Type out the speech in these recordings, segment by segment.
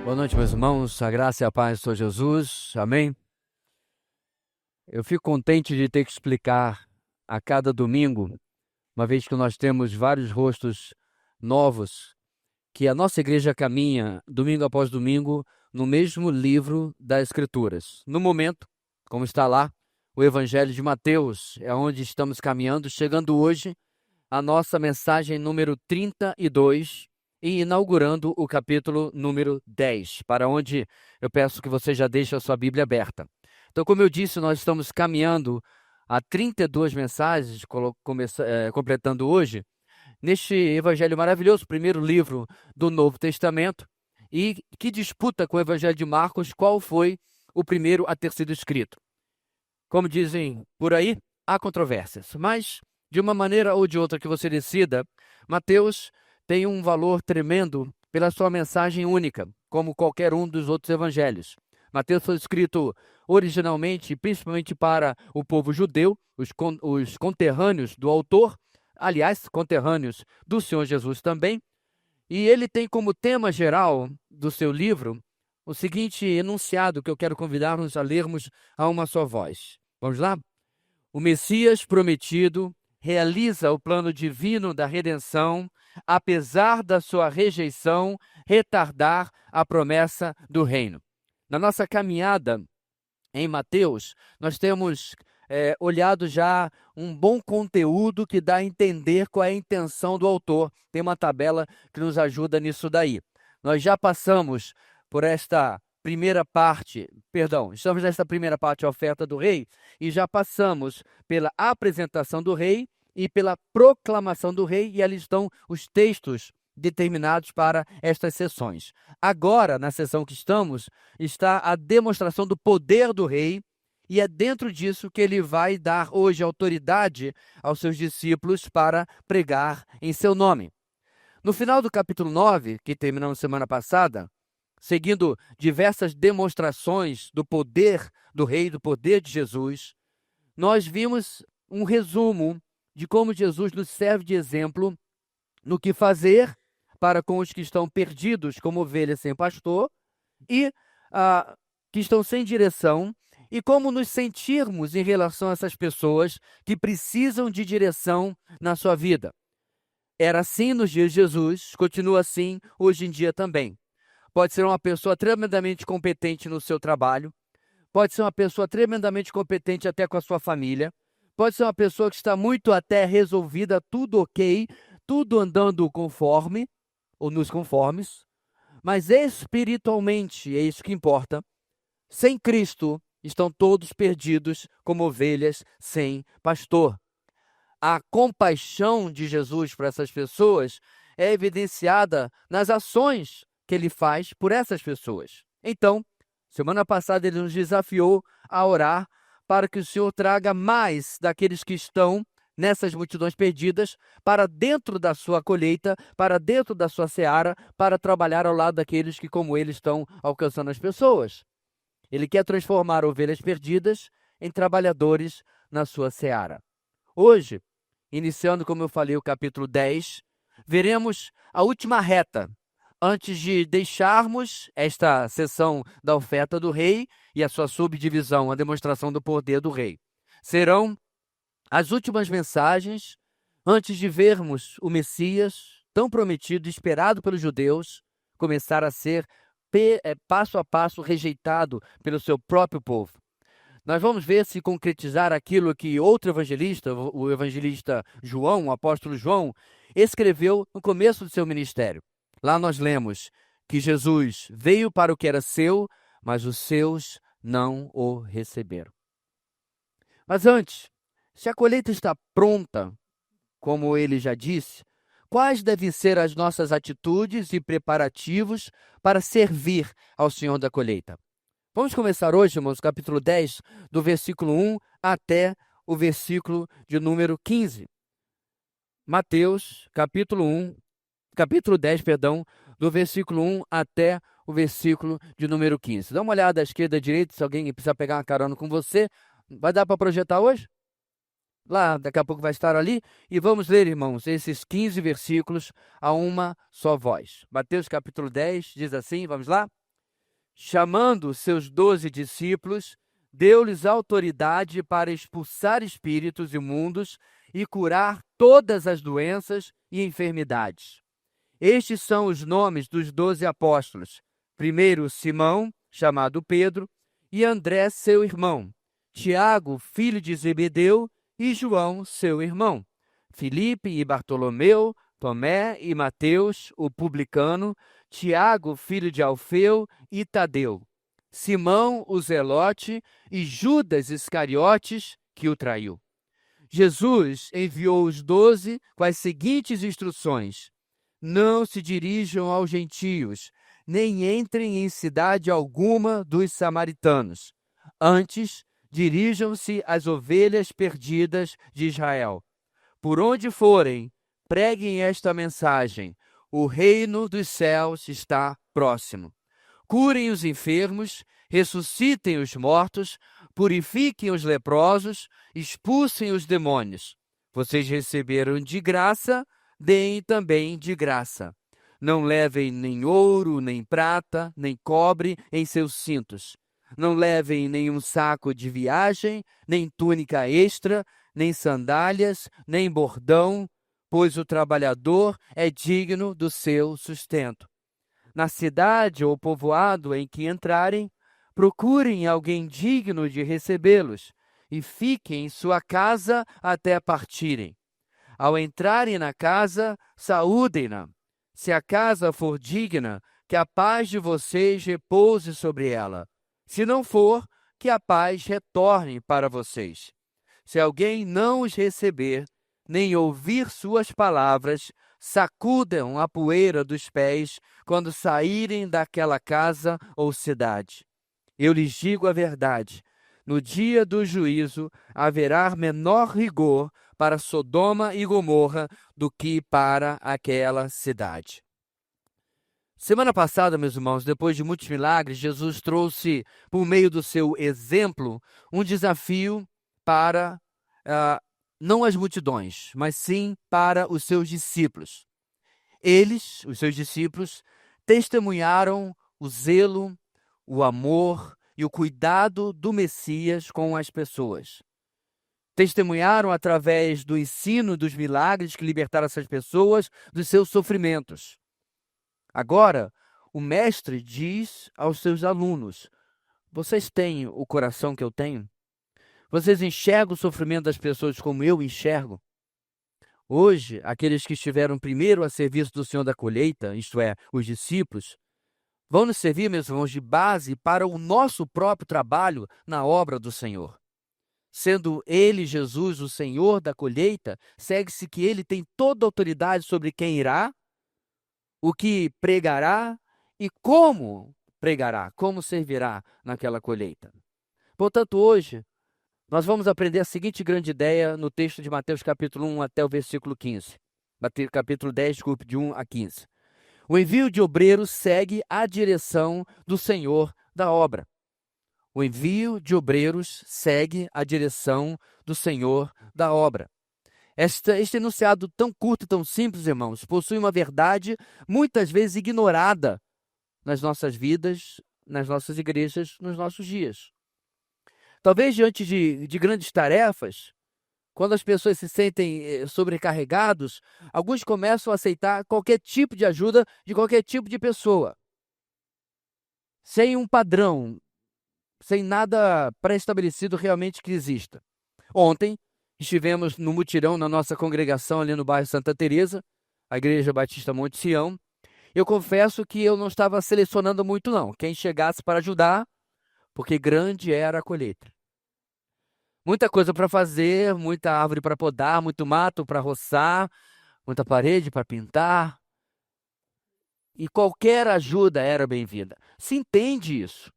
Boa noite, meus irmãos. A graça e a paz do Senhor Jesus. Amém. Eu fico contente de ter que explicar a cada domingo, uma vez que nós temos vários rostos novos, que a nossa igreja caminha domingo após domingo no mesmo livro das Escrituras. No momento, como está lá, o Evangelho de Mateus é onde estamos caminhando, chegando hoje a nossa mensagem número 32 e inaugurando o capítulo número 10, para onde eu peço que você já deixe a sua Bíblia aberta. Então, como eu disse, nós estamos caminhando a 32 mensagens, completando hoje, neste evangelho maravilhoso, primeiro livro do Novo Testamento, e que disputa com o evangelho de Marcos qual foi o primeiro a ter sido escrito. Como dizem por aí, há controvérsias, mas de uma maneira ou de outra que você decida, Mateus tem um valor tremendo pela sua mensagem única, como qualquer um dos outros evangelhos. Mateus foi escrito originalmente, principalmente para o povo judeu, os conterrâneos do autor, aliás, conterrâneos do Senhor Jesus também, e ele tem como tema geral do seu livro o seguinte enunciado que eu quero convidar-nos a lermos a uma só voz. Vamos lá? O Messias prometido realiza o plano divino da redenção, apesar da sua rejeição retardar a promessa do reino. Na nossa caminhada em Mateus, nós temos olhado já um bom conteúdo que dá a entender qual é a intenção do autor. Tem uma tabela que nos ajuda nisso daí. Nós já passamos por esta primeira parte, estamos nesta primeira parte, a oferta do rei, e já passamos pela apresentação do rei e pela proclamação do rei, e ali estão os textos determinados para estas sessões. Agora, na sessão que estamos, está a demonstração do poder do rei, e é dentro disso que ele vai dar hoje autoridade aos seus discípulos para pregar em seu nome. No final do capítulo 9, que terminamos semana passada, seguindo diversas demonstrações do poder do rei, do poder de Jesus, nós vimos um resumo de como Jesus nos serve de exemplo no que fazer para com os que estão perdidos como ovelhas sem pastor e que estão sem direção, e como nos sentirmos em relação a essas pessoas que precisam de direção na sua vida. Era assim nos dias de Jesus, continua assim hoje em dia também. Pode ser uma pessoa tremendamente competente no seu trabalho, pode ser uma pessoa tremendamente competente até com a sua família, pode ser uma pessoa que está muito até resolvida, tudo ok, tudo andando conforme, ou nos conformes, mas espiritualmente, é isso que importa, sem Cristo estão todos perdidos como ovelhas sem pastor. A compaixão de Jesus para essas pessoas é evidenciada nas ações que ele faz por essas pessoas. Então, semana passada ele nos desafiou a orar para que o Senhor traga mais daqueles que estão nessas multidões perdidas para dentro da sua colheita, para dentro da sua seara, para trabalhar ao lado daqueles que, como ele, estão alcançando as pessoas. Ele quer transformar ovelhas perdidas em trabalhadores na sua seara. Hoje, iniciando, como eu falei, o capítulo 10, veremos a última reta, antes de deixarmos esta sessão da oferta do rei e a sua subdivisão, a demonstração do poder do rei. Serão as últimas mensagens antes de vermos o Messias, tão prometido, esperado pelos judeus, começar a ser passo a passo rejeitado pelo seu próprio povo. Nós vamos ver se concretizar aquilo que outro evangelista, o evangelista João, o apóstolo João, escreveu no começo do seu ministério. Lá nós lemos que Jesus veio para o que era seu, mas os seus não o receberam. Mas antes, se a colheita está pronta, como ele já disse, quais devem ser as nossas atitudes e preparativos para servir ao Senhor da colheita? Vamos começar hoje, irmãos, capítulo 10, do versículo 1 até o versículo de número 15. Mateus, capítulo 10, do versículo 1 até o versículo de número 15. Dá uma olhada à esquerda e à direita, se alguém precisa pegar uma carona com você. Vai dar para projetar hoje? Lá, daqui a pouco vai estar ali. E vamos ler, irmãos, esses 15 versículos a uma só voz. Mateus, capítulo 10, diz assim, vamos lá? Chamando seus 12 discípulos, deu-lhes autoridade para expulsar espíritos imundos e curar todas as doenças e enfermidades. Estes são os nomes dos 12 apóstolos. Primeiro, Simão, chamado Pedro, e André, seu irmão. Tiago, filho de Zebedeu, e João, seu irmão. Filipe e Bartolomeu, Tomé e Mateus, o publicano, Tiago, filho de Alfeu, e Tadeu. Simão, o Zelote, e Judas Iscariotes, que o traiu. Jesus enviou os 12 com as seguintes instruções: não se dirijam aos gentios, nem entrem em cidade alguma dos samaritanos. Antes, dirijam-se às ovelhas perdidas de Israel. Por onde forem, preguem esta mensagem: o reino dos céus está próximo. Curem os enfermos, ressuscitem os mortos, purifiquem os leprosos, expulsem os demônios. Vocês receberam de graça, deem também de graça. Não levem nem ouro, nem prata, nem cobre em seus cintos. Não levem nenhum saco de viagem, nem túnica extra, nem sandálias, nem bordão, pois o trabalhador é digno do seu sustento. Na cidade ou povoado em que entrarem, procurem alguém digno de recebê-los e fiquem em sua casa até partirem. Ao entrarem na casa, saúdem-na. Se a casa for digna, que a paz de vocês repouse sobre ela. Se não for, que a paz retorne para vocês. Se alguém não os receber, nem ouvir suas palavras, sacudam a poeira dos pés quando saírem daquela casa ou cidade. Eu lhes digo a verdade: no dia do juízo haverá menor rigor para Sodoma e Gomorra do que para aquela cidade. Semana passada, meus irmãos, depois de muitos milagres, Jesus trouxe, por meio do seu exemplo, um desafio para não as multidões, mas sim para os seus discípulos. Eles, os seus discípulos, testemunharam o zelo, o amor e o cuidado do Messias com as pessoas. Testemunharam através do ensino dos milagres que libertaram essas pessoas dos seus sofrimentos. Agora, o mestre diz aos seus alunos: vocês têm o coração que eu tenho? Vocês enxergam o sofrimento das pessoas como eu enxergo? Hoje, aqueles que estiveram primeiro a serviço do Senhor da colheita, isto é, os discípulos, vão nos servir, meus irmãos, de base para o nosso próprio trabalho na obra do Senhor. Sendo Ele, Jesus, o Senhor da colheita, segue-se que Ele tem toda a autoridade sobre quem irá, o que pregará e como pregará, como servirá naquela colheita. Portanto, hoje, nós vamos aprender a seguinte grande ideia no texto de Mateus capítulo 1 até o versículo 15. Capítulo 10, desculpe, de 1 a 15. O envio de obreiros segue a direção do Senhor da obra. O envio de obreiros segue a direção do Senhor da obra. Este enunciado tão curto e tão simples, irmãos, possui uma verdade muitas vezes ignorada nas nossas vidas, nas nossas igrejas, nos nossos dias. Talvez diante de grandes tarefas, quando as pessoas se sentem sobrecarregados, alguns começam a aceitar qualquer tipo de ajuda de qualquer tipo de pessoa, sem um padrão, sem nada pré-estabelecido realmente que exista. Ontem, estivemos no mutirão na nossa congregação ali no bairro Santa Teresa, a Igreja Batista Monte Sião. Eu confesso que eu não estava selecionando muito não, quem chegasse para ajudar, porque grande era a colheita. Muita coisa para fazer, muita árvore para podar, muito mato para roçar, muita parede para pintar. E qualquer ajuda era bem-vinda. Se entende isso.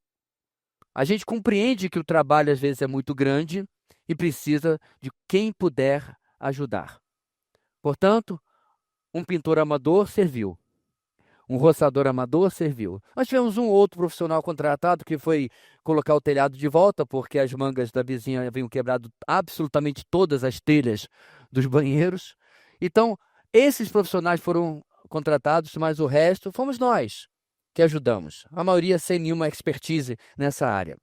A gente compreende que o trabalho às vezes é muito grande e precisa de quem puder ajudar. Portanto, um pintor amador serviu. Um roçador amador serviu. Nós tivemos um outro profissional contratado que foi colocar o telhado de volta, porque as mangas da vizinha haviam quebrado absolutamente todas as telhas dos banheiros. Então, esses profissionais foram contratados, mas o resto fomos nós, que ajudamos, a maioria sem nenhuma expertise nessa área.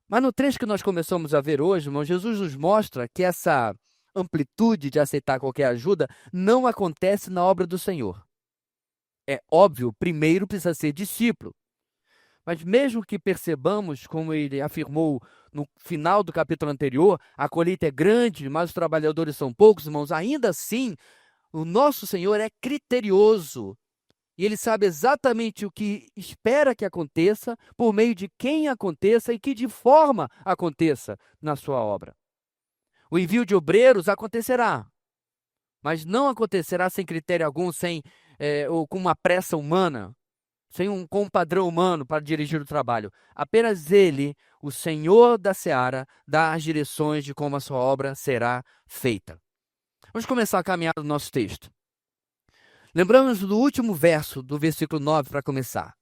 Mas no trecho que nós começamos a ver hoje, irmão, Jesus nos mostra que essa amplitude de aceitar qualquer ajuda não acontece na obra do Senhor. É óbvio, primeiro precisa ser discípulo. Mas mesmo que percebamos, como ele afirmou no final do capítulo anterior, a colheita é grande, mas os trabalhadores são poucos, irmãos, ainda assim, o nosso Senhor é criterioso. E ele sabe exatamente o que espera que aconteça, por meio de quem aconteça e que de forma aconteça na sua obra. O envio de obreiros acontecerá, mas não acontecerá sem critério algum, ou com uma pressa humana, com um padrão humano para dirigir o trabalho. Apenas ele, o Senhor da Seara, dá as direções de como a sua obra será feita. Vamos começar a caminhar no nosso texto. Lembramos do último verso do versículo 9 para começar.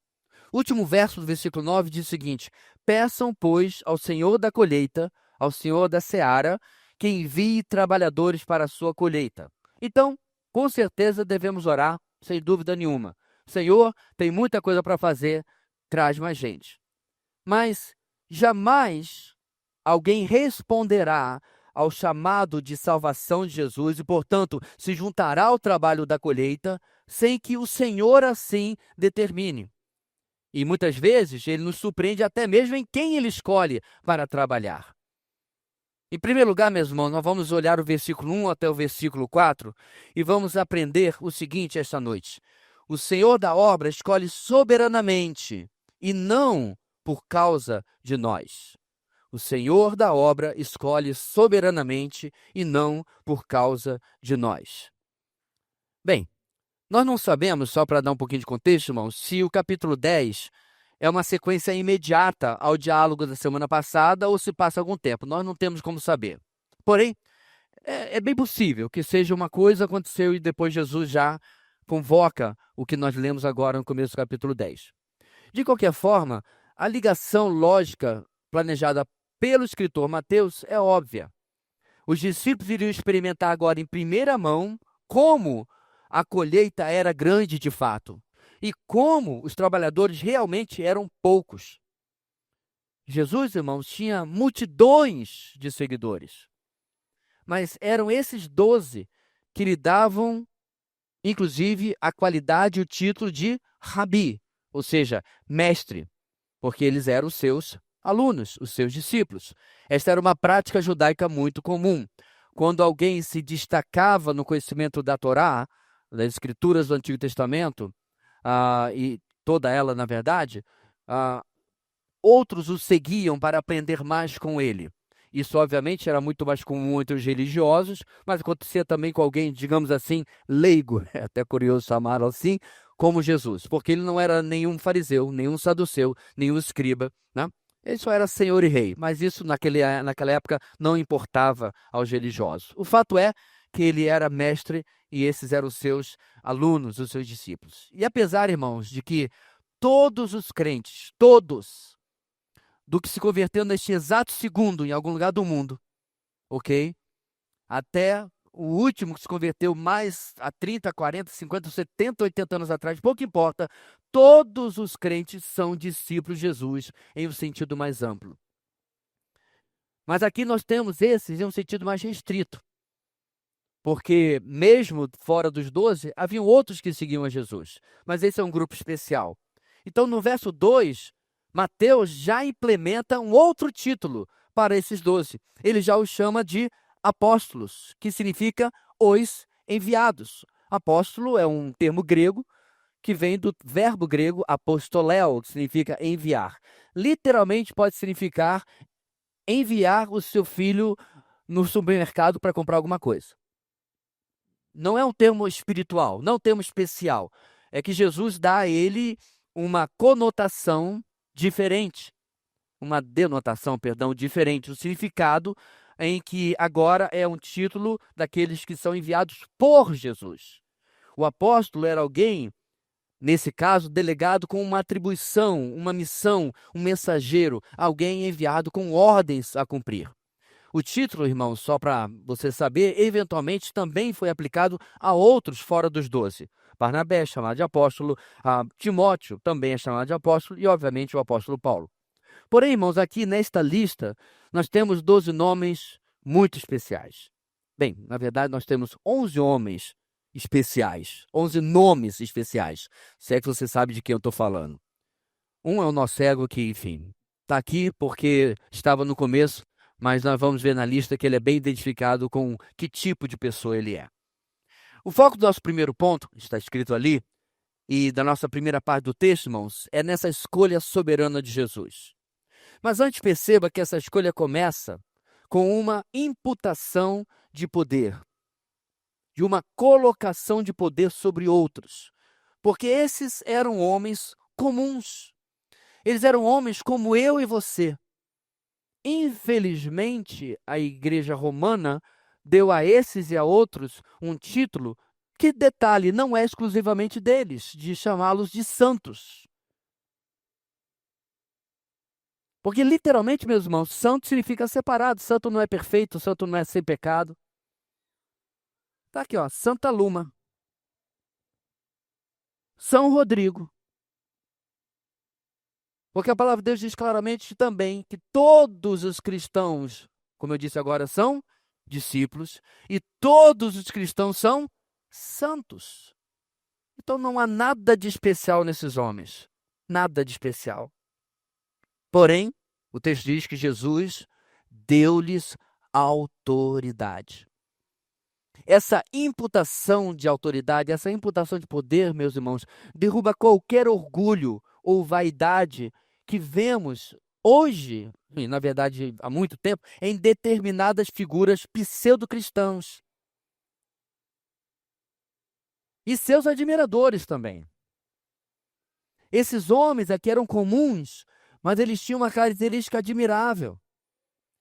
O último verso do versículo 9 diz o seguinte: peçam, pois, ao Senhor da colheita, ao Senhor da Seara, que envie trabalhadores para a sua colheita. Então, com certeza devemos orar, sem dúvida nenhuma. Senhor, tem muita coisa para fazer, traz mais gente. Mas jamais alguém responderá ao chamado de salvação de Jesus e, portanto, se juntará ao trabalho da colheita sem que o Senhor assim determine. E muitas vezes ele nos surpreende até mesmo em quem ele escolhe para trabalhar. Em primeiro lugar, meus irmãos, nós vamos olhar o versículo 1 até o versículo 4 e vamos aprender o seguinte esta noite. O Senhor da obra escolhe soberanamente e não por causa de nós. O Senhor da obra escolhe soberanamente e não por causa de nós. Bem, nós não sabemos, só para dar um pouquinho de contexto, irmãos, se o capítulo 10 é uma sequência imediata ao diálogo da semana passada ou se passa algum tempo. Nós não temos como saber. Porém, é bem possível que seja uma coisa aconteceu e depois Jesus já convoca o que nós lemos agora no começo do capítulo 10. De qualquer forma, a ligação lógica planejada pelo escritor Mateus é óbvia. Os discípulos iriam experimentar agora em primeira mão como a colheita era grande de fato e como os trabalhadores realmente eram poucos. Jesus, irmãos, tinha multidões de seguidores, mas eram esses 12 que lhe davam, inclusive, a qualidade e o título de Rabi, ou seja, mestre, porque eles eram os seus alunos, os seus discípulos. Esta era uma prática judaica muito comum. Quando alguém se destacava no conhecimento da Torá, das Escrituras do Antigo Testamento, e toda ela, na verdade, outros o seguiam para aprender mais com ele. Isso, obviamente, era muito mais comum entre os religiosos, mas acontecia também com alguém, digamos assim, leigo, é até curioso chamá-lo assim, como Jesus, porque ele não era nenhum fariseu, nenhum saduceu, nenhum escriba, né? Ele só era senhor e rei, mas isso naquela época não importava aos religiosos. O fato é que ele era mestre e esses eram os seus alunos, os seus discípulos. E apesar, irmãos, de que todos os crentes, todos, do que se converteu neste exato segundo em algum lugar do mundo, ok? Até o último que se converteu mais há 30, 40, 50, 70, 80 anos atrás, pouco importa, todos os crentes são discípulos de Jesus em um sentido mais amplo. Mas aqui nós temos esses em um sentido mais restrito, porque mesmo fora dos 12, haviam outros que seguiam a Jesus, mas esse é um grupo especial. Então no verso 2, Mateus já implementa um outro título para esses 12. Ele já os chama de apóstolos, que significa os enviados. Apóstolo é um termo grego que vem do verbo grego apostoléo, que significa enviar. Literalmente pode significar enviar o seu filho no supermercado para comprar alguma coisa. Não é um termo espiritual, não é um termo especial. É que Jesus dá a ele uma conotação diferente, uma denotação, diferente, o significado em que agora é um título daqueles que são enviados por Jesus. O apóstolo era alguém, nesse caso, delegado com uma atribuição, uma missão, um mensageiro, alguém enviado com ordens a cumprir. O título, irmão, só para você saber, eventualmente também foi aplicado a outros fora dos 12. Barnabé é chamado de apóstolo, Timóteo também é chamado de apóstolo e, obviamente, o apóstolo Paulo. Porém, irmãos, aqui nesta lista, nós temos 12 nomes muito especiais. Bem, na verdade, nós temos 11 homens especiais, 11 nomes especiais, se é que você sabe de quem eu estou falando. Um é o nosso ego que, enfim, está aqui porque estava no começo, mas nós vamos ver na lista que ele é bem identificado com que tipo de pessoa ele é. O foco do nosso primeiro ponto, está escrito ali, e da nossa primeira parte do texto, irmãos, é nessa escolha soberana de Jesus. Mas antes perceba que essa escolha começa com uma imputação de poder, de uma colocação de poder sobre outros, porque esses eram homens comuns. Eles eram homens como eu e você. Infelizmente, a Igreja Romana deu a esses e a outros um título que, detalhe, não é exclusivamente deles, de chamá-los de santos. Porque, literalmente, meus irmãos, santo significa separado. Santo não é perfeito, santo não é sem pecado. Está aqui, ó, Santa Luma, São Rodrigo. Porque a palavra de Deus diz claramente também que todos os cristãos, como eu disse agora, são discípulos e todos os cristãos são santos. Então não há nada de especial nesses homens. Nada de especial. Porém, o texto diz que Jesus deu-lhes autoridade. Essa imputação de autoridade, essa imputação de poder, meus irmãos, derruba qualquer orgulho ou vaidade que vemos hoje, e na verdade há muito tempo, em determinadas figuras pseudo-cristãos. E seus admiradores também. Esses homens aqui eram comuns, mas eles tinham uma característica admirável.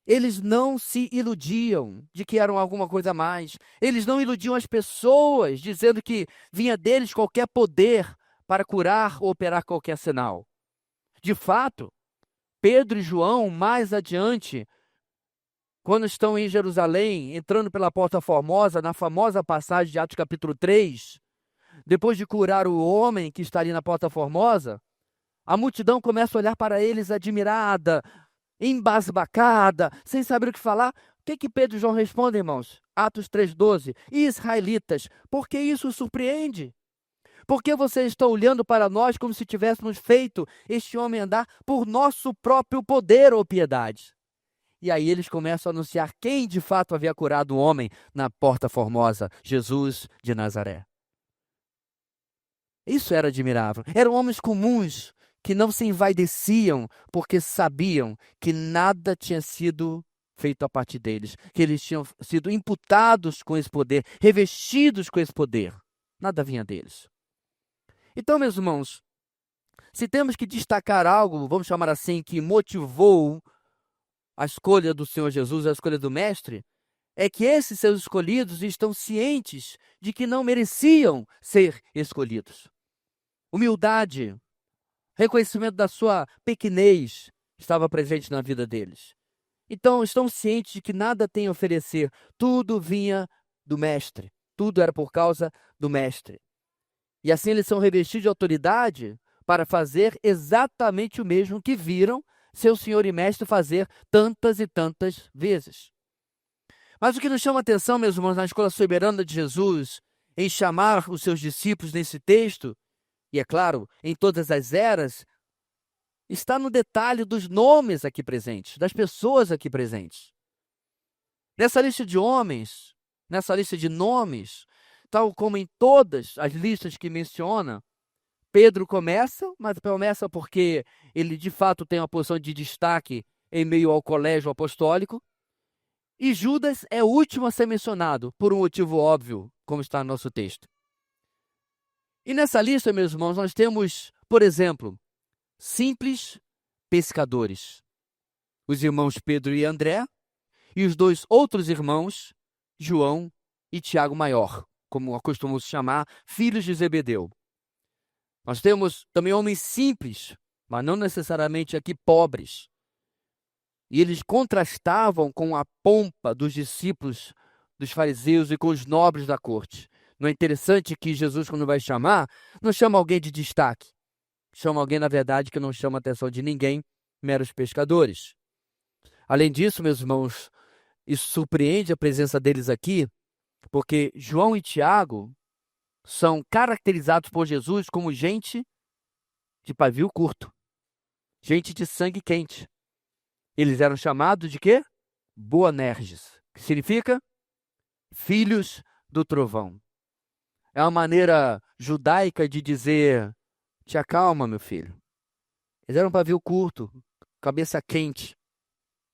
Eles não se iludiam de que eram alguma coisa a mais. Eles não iludiam as pessoas, dizendo que vinha deles qualquer poder para curar ou operar qualquer sinal. De fato, Pedro e João, mais adiante, quando estão em Jerusalém, entrando pela Porta Formosa, na famosa passagem de Atos capítulo 3, depois de curar o homem que está ali na Porta Formosa, a multidão começa a olhar para eles admirada, embasbacada, sem saber o que falar. O que Pedro e João respondem, irmãos? Atos 3,12. Israelitas, por que isso os surpreende? Por que vocês estão olhando para nós como se tivéssemos feito este homem andar por nosso próprio poder ou piedade? E aí eles começam a anunciar quem de fato havia curado o homem na Porta Formosa, Jesus de Nazaré. Isso era admirável. Eram homens comuns que não se envaideciam porque sabiam que nada tinha sido feito a partir deles, que eles tinham sido imputados com esse poder, revestidos com esse poder. Nada vinha deles. Então, meus irmãos, se temos que destacar algo, vamos chamar assim, que motivou a escolha do Senhor Jesus, a escolha do Mestre, é que esses seus escolhidos estão cientes de que não mereciam ser escolhidos. Humildade, reconhecimento da sua pequenez estava presente na vida deles. Então, estão cientes de que nada têm a oferecer. Tudo vinha do Mestre. Tudo era por causa do Mestre. E assim eles são revestidos de autoridade para fazer exatamente o mesmo que viram seu Senhor e Mestre fazer tantas e tantas vezes. Mas o que nos chama a atenção, meus irmãos, na escolha soberana de Jesus, em chamar os seus discípulos nesse texto, e é claro, em todas as eras, está no detalhe dos nomes aqui presentes, das pessoas aqui presentes. Nessa lista de homens, nessa lista de nomes, tal como em todas as listas que menciona, Pedro começa, mas começa porque ele de fato tem uma posição de destaque em meio ao colégio apostólico, e Judas é o último a ser mencionado, por um motivo óbvio, como está no nosso texto. E nessa lista, meus irmãos, nós temos, por exemplo, simples pescadores, os irmãos Pedro e André, e os dois outros irmãos, João e Tiago Maior, como acostumamos chamar, filhos de Zebedeu. Nós temos também homens simples, mas não necessariamente aqui pobres. E eles contrastavam com a pompa dos discípulos dos fariseus e com os nobres da corte. Não é interessante que Jesus, quando vai chamar, não chama alguém de destaque. Chama alguém, na verdade, que não chama a atenção de ninguém, meros pescadores. Além disso, meus irmãos, isso surpreende a presença deles aqui, porque João e Tiago são caracterizados por Jesus como gente de pavio curto, gente de sangue quente. Eles eram chamados de quê? Boanerges, que significa filhos do trovão. É uma maneira judaica de dizer: te acalma, meu filho. Eles eram pavio curto, cabeça quente.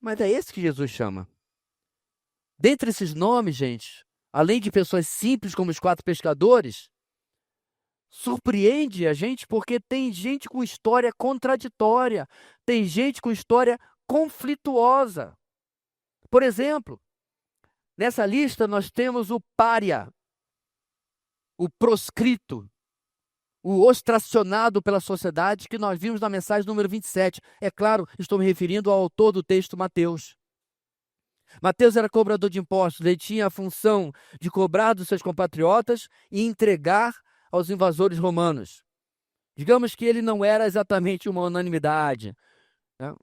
Mas é esse que Jesus chama. Dentre esses nomes, gente, além de pessoas simples como os 4 pescadores, surpreende a gente porque tem gente com história contraditória, tem gente com história conflituosa. Por exemplo, nessa lista nós temos o pária, o proscrito, o ostracionado pela sociedade, que nós vimos na mensagem número 27. É claro, estou me referindo ao autor do texto, Mateus. Mateus era cobrador de impostos, ele tinha a função de cobrar dos seus compatriotas e entregar aos invasores romanos. Digamos que ele não era exatamente uma unanimidade, né?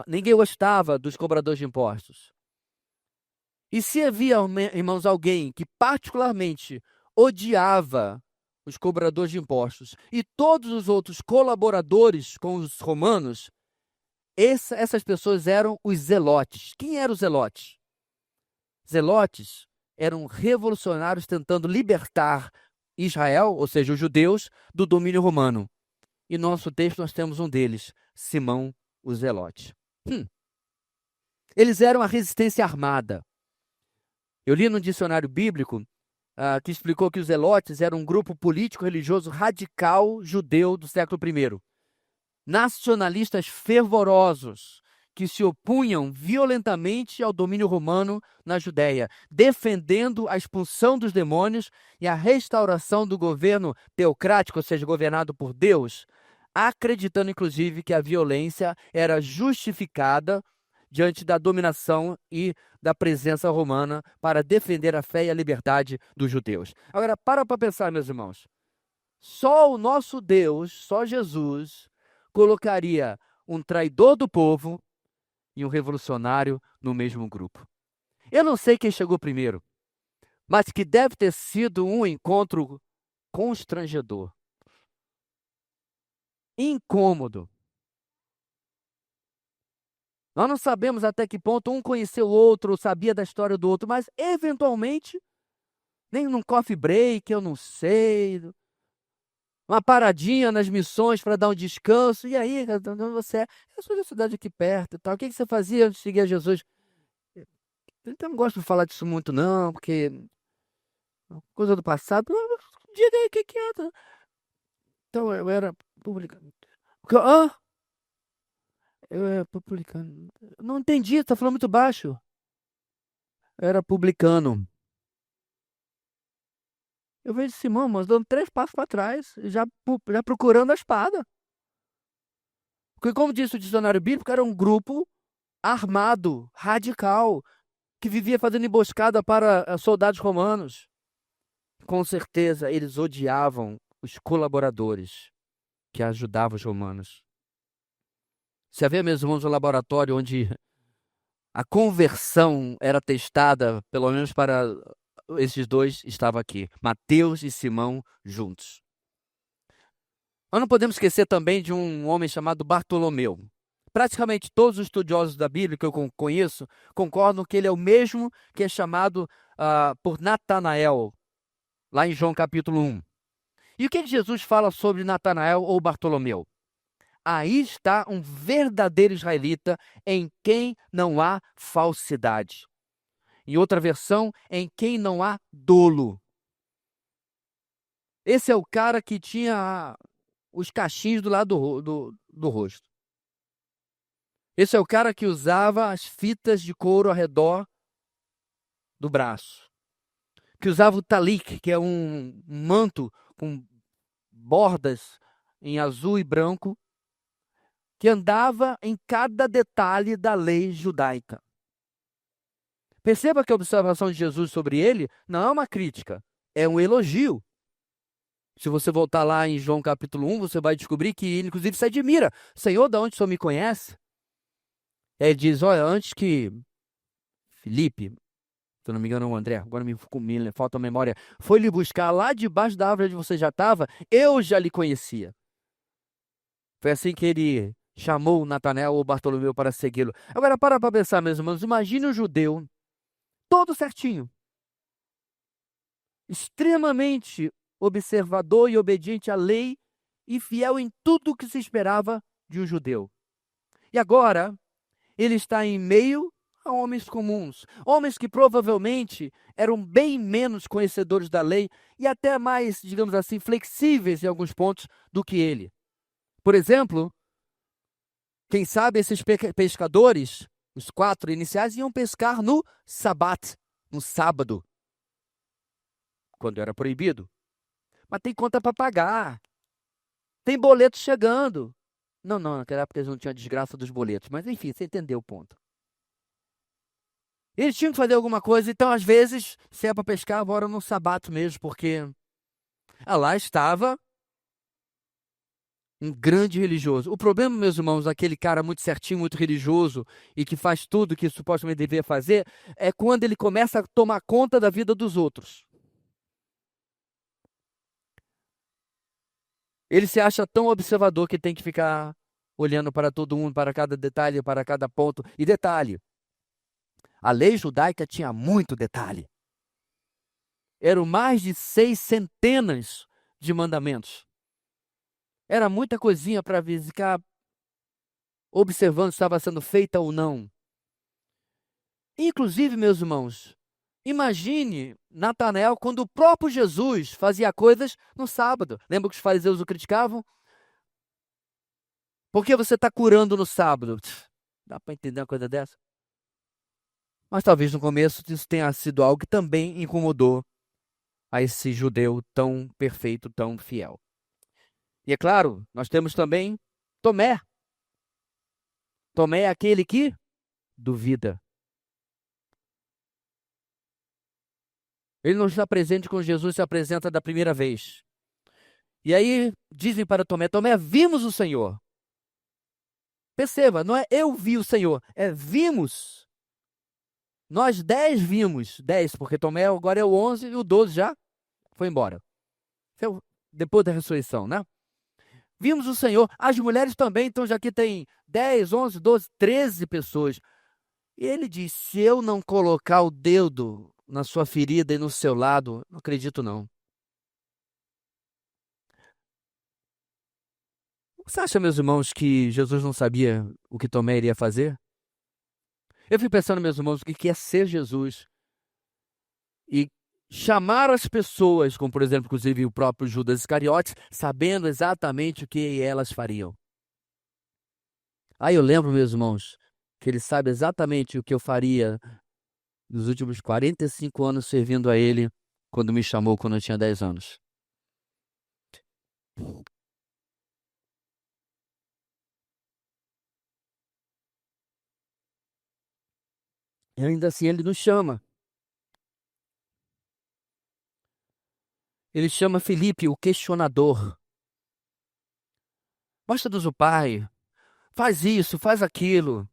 Ninguém gostava dos cobradores de impostos. E se havia, irmãos, alguém que particularmente odiava os cobradores de impostos e todos os outros colaboradores com os romanos, essas pessoas eram os zelotes. Quem eram os zelotes? Zelotes eram revolucionários tentando libertar Israel, ou seja, os judeus, do domínio romano. E no nosso texto nós temos um deles, Simão o Zelote. Eles eram a resistência armada. Eu li no dicionário bíblico que explicou que os zelotes eram um grupo político-religioso radical judeu do século I. Nacionalistas fervorosos que se opunham violentamente ao domínio romano na Judéia, defendendo a expulsão dos demônios e a restauração do governo teocrático, ou seja, governado por Deus, acreditando inclusive que a violência era justificada diante da dominação e da presença romana para defender a fé e a liberdade dos judeus. Agora, para pensar, meus irmãos. Só o nosso Deus, só Jesus, colocaria um traidor do povo e um revolucionário no mesmo grupo. Eu não sei quem chegou primeiro, mas que deve ter sido um encontro constrangedor, incômodo. Nós não sabemos até que ponto um conheceu o outro, sabia da história do outro, mas eventualmente, nem num coffee break, eu não sei, uma paradinha nas missões para dar um descanso. E aí, onde você é? Eu sou da cidade aqui perto e tal. O que você fazia antes de seguir a Jesus? Então, não gosto de falar disso muito, não, porque coisa do passado. Diga aí o que é. Então, eu era publicano. Hã? Eu era publicano. Não entendi, tá falando muito baixo. Eu era publicano. Eu vejo Simão, mas dando 3 passos para trás, já procurando a espada. Porque, como disse o dicionário bíblico, era um grupo armado, radical, que vivia fazendo emboscada para soldados romanos. Com certeza, eles odiavam os colaboradores que ajudavam os romanos. Se havia, meus irmãos, um laboratório onde a conversão era testada, pelo menos para esses dois, estava aqui, Mateus e Simão juntos. Nós não podemos esquecer também de um homem chamado Bartolomeu. Praticamente todos os estudiosos da Bíblia que eu conheço concordam que ele é o mesmo que é chamado por Natanael, lá em João capítulo 1. E o que Jesus fala sobre Natanael ou Bartolomeu? Aí está um verdadeiro israelita em quem não há falsidade. Em outra versão, em quem não há dolo. Esse é o cara que tinha os cachinhos do lado do rosto. Esse é o cara que usava as fitas de couro ao redor do braço. Que usava o talik, que é um manto com bordas em azul e branco, que andava em cada detalhe da lei judaica. Perceba que a observação de Jesus sobre ele não é uma crítica, é um elogio. Se você voltar lá em João capítulo 1, você vai descobrir que ele, inclusive, se admira. Senhor, de onde o Senhor me conhece? Ele diz, olha, antes que Felipe, se eu não me engano, o André, agora me falta a memória, foi lhe buscar lá debaixo da árvore onde você já estava, eu já lhe conhecia. Foi assim que ele chamou Natanael ou Bartolomeu para segui-lo. Agora, para pensar, meus irmãos, imagine um judeu, todo certinho, extremamente observador e obediente à lei e fiel em tudo o que se esperava de um judeu. E agora, ele está em meio a homens comuns, homens que provavelmente eram bem menos conhecedores da lei e até mais, digamos assim, flexíveis em alguns pontos do que ele. Por exemplo, quem sabe esses pescadores, os 4 iniciais, iam pescar no Sabat, no sábado, quando era proibido. Mas tem conta para pagar, tem boleto chegando. Não, naquela época eles não tinham a desgraça dos boletos, mas enfim, você entendeu o ponto. Eles tinham que fazer alguma coisa, então às vezes, se é para pescar, bora no Sabato mesmo, porque lá estava um grande religioso. O problema, meus irmãos, aquele cara muito certinho, muito religioso e que faz tudo o que supostamente deveria fazer, é quando ele começa a tomar conta da vida dos outros. Ele se acha tão observador que tem que ficar olhando para todo mundo, para cada detalhe, para cada ponto. E detalhe, a lei judaica tinha muito detalhe. Eram mais de 6 centenas de mandamentos. Era muita coisinha para ficar observando se estava sendo feita ou não. Inclusive, meus irmãos, imagine Natanael quando o próprio Jesus fazia coisas no sábado. Lembra que os fariseus o criticavam? Por que você está curando no sábado? Dá para entender uma coisa dessa? Mas talvez no começo isso tenha sido algo que também incomodou a esse judeu tão perfeito, tão fiel. E é claro, nós temos também Tomé. Tomé é aquele que duvida. Ele não está presente quando Jesus se apresenta da primeira vez. E aí dizem para Tomé, Tomé, vimos o Senhor. Perceba, não é eu vi o Senhor, é vimos. Nós 10 vimos, 10, porque Tomé agora é o 11 e o 12 já foi embora. Depois da ressurreição, né? Vimos o Senhor, as mulheres também, então já que tem 10, 11, 12, 13 pessoas. E ele diz, se eu não colocar o dedo na sua ferida e no seu lado, não acredito não. Você acha, meus irmãos, que Jesus não sabia o que Tomé iria fazer? Eu fico pensando, meus irmãos, o que é ser Jesus e chamar as pessoas, como por exemplo, inclusive o próprio Judas Iscariotes, sabendo exatamente o que elas fariam. Aí eu lembro, meus irmãos, que ele sabe exatamente o que eu faria nos últimos 45 anos servindo a ele quando me chamou quando eu tinha 10 anos. E ainda assim ele nos chama. Ele chama Felipe, o questionador. Mostra-nos o Pai. Faz isso, faz aquilo.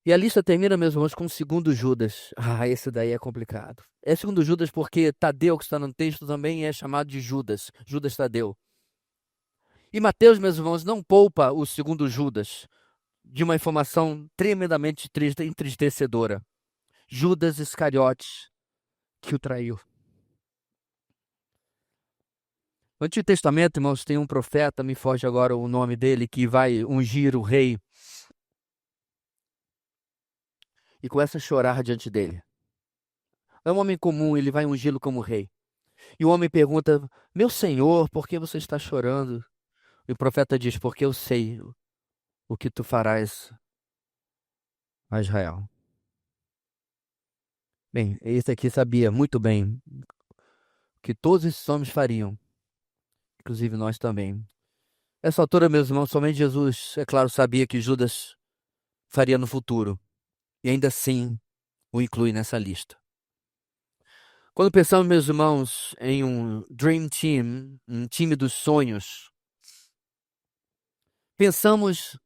E a lista termina, meus irmãos, com o segundo Judas. Esse daí é complicado. É segundo Judas porque Tadeu, que está no texto, também é chamado de Judas. Judas Tadeu. E Mateus, meus irmãos, não poupa o segundo Judas de uma informação tremendamente triste, entristecedora. Judas Iscariotes, que o traiu. No Antigo Testamento, irmãos, tem um profeta, me foge agora o nome dele, que vai ungir o rei. E começa a chorar diante dele. É um homem comum, ele vai ungí-lo como rei. E o homem pergunta, meu senhor, por que você está chorando? E o profeta diz, porque eu sei o que tu farás a Israel. Bem, esse aqui sabia muito bem que todos esses homens fariam, inclusive nós também. Essa altura, meus irmãos, somente Jesus, é claro, sabia que Judas faria no futuro. E ainda assim o inclui nessa lista. Quando pensamos, meus irmãos, em um Dream Team, um time dos sonhos, pensamos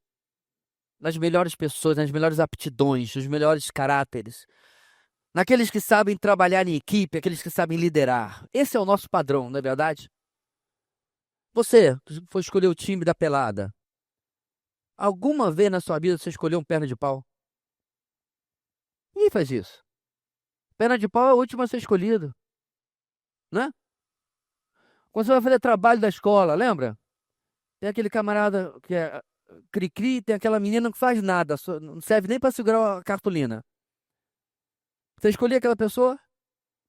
nas melhores pessoas, nas melhores aptidões, nos melhores caráteres, naqueles que sabem trabalhar em equipe, aqueles que sabem liderar. Esse é o nosso padrão, não é verdade? Você foi escolher o time da pelada. Alguma vez na sua vida você escolheu um perna de pau? Ninguém faz isso. Perna de pau é o último a ser escolhido, né? Quando você vai fazer trabalho da escola, lembra? Tem aquele camarada que é cri-cri, tem aquela menina que faz nada, não serve nem para segurar a cartolina. Você escolheu aquela pessoa?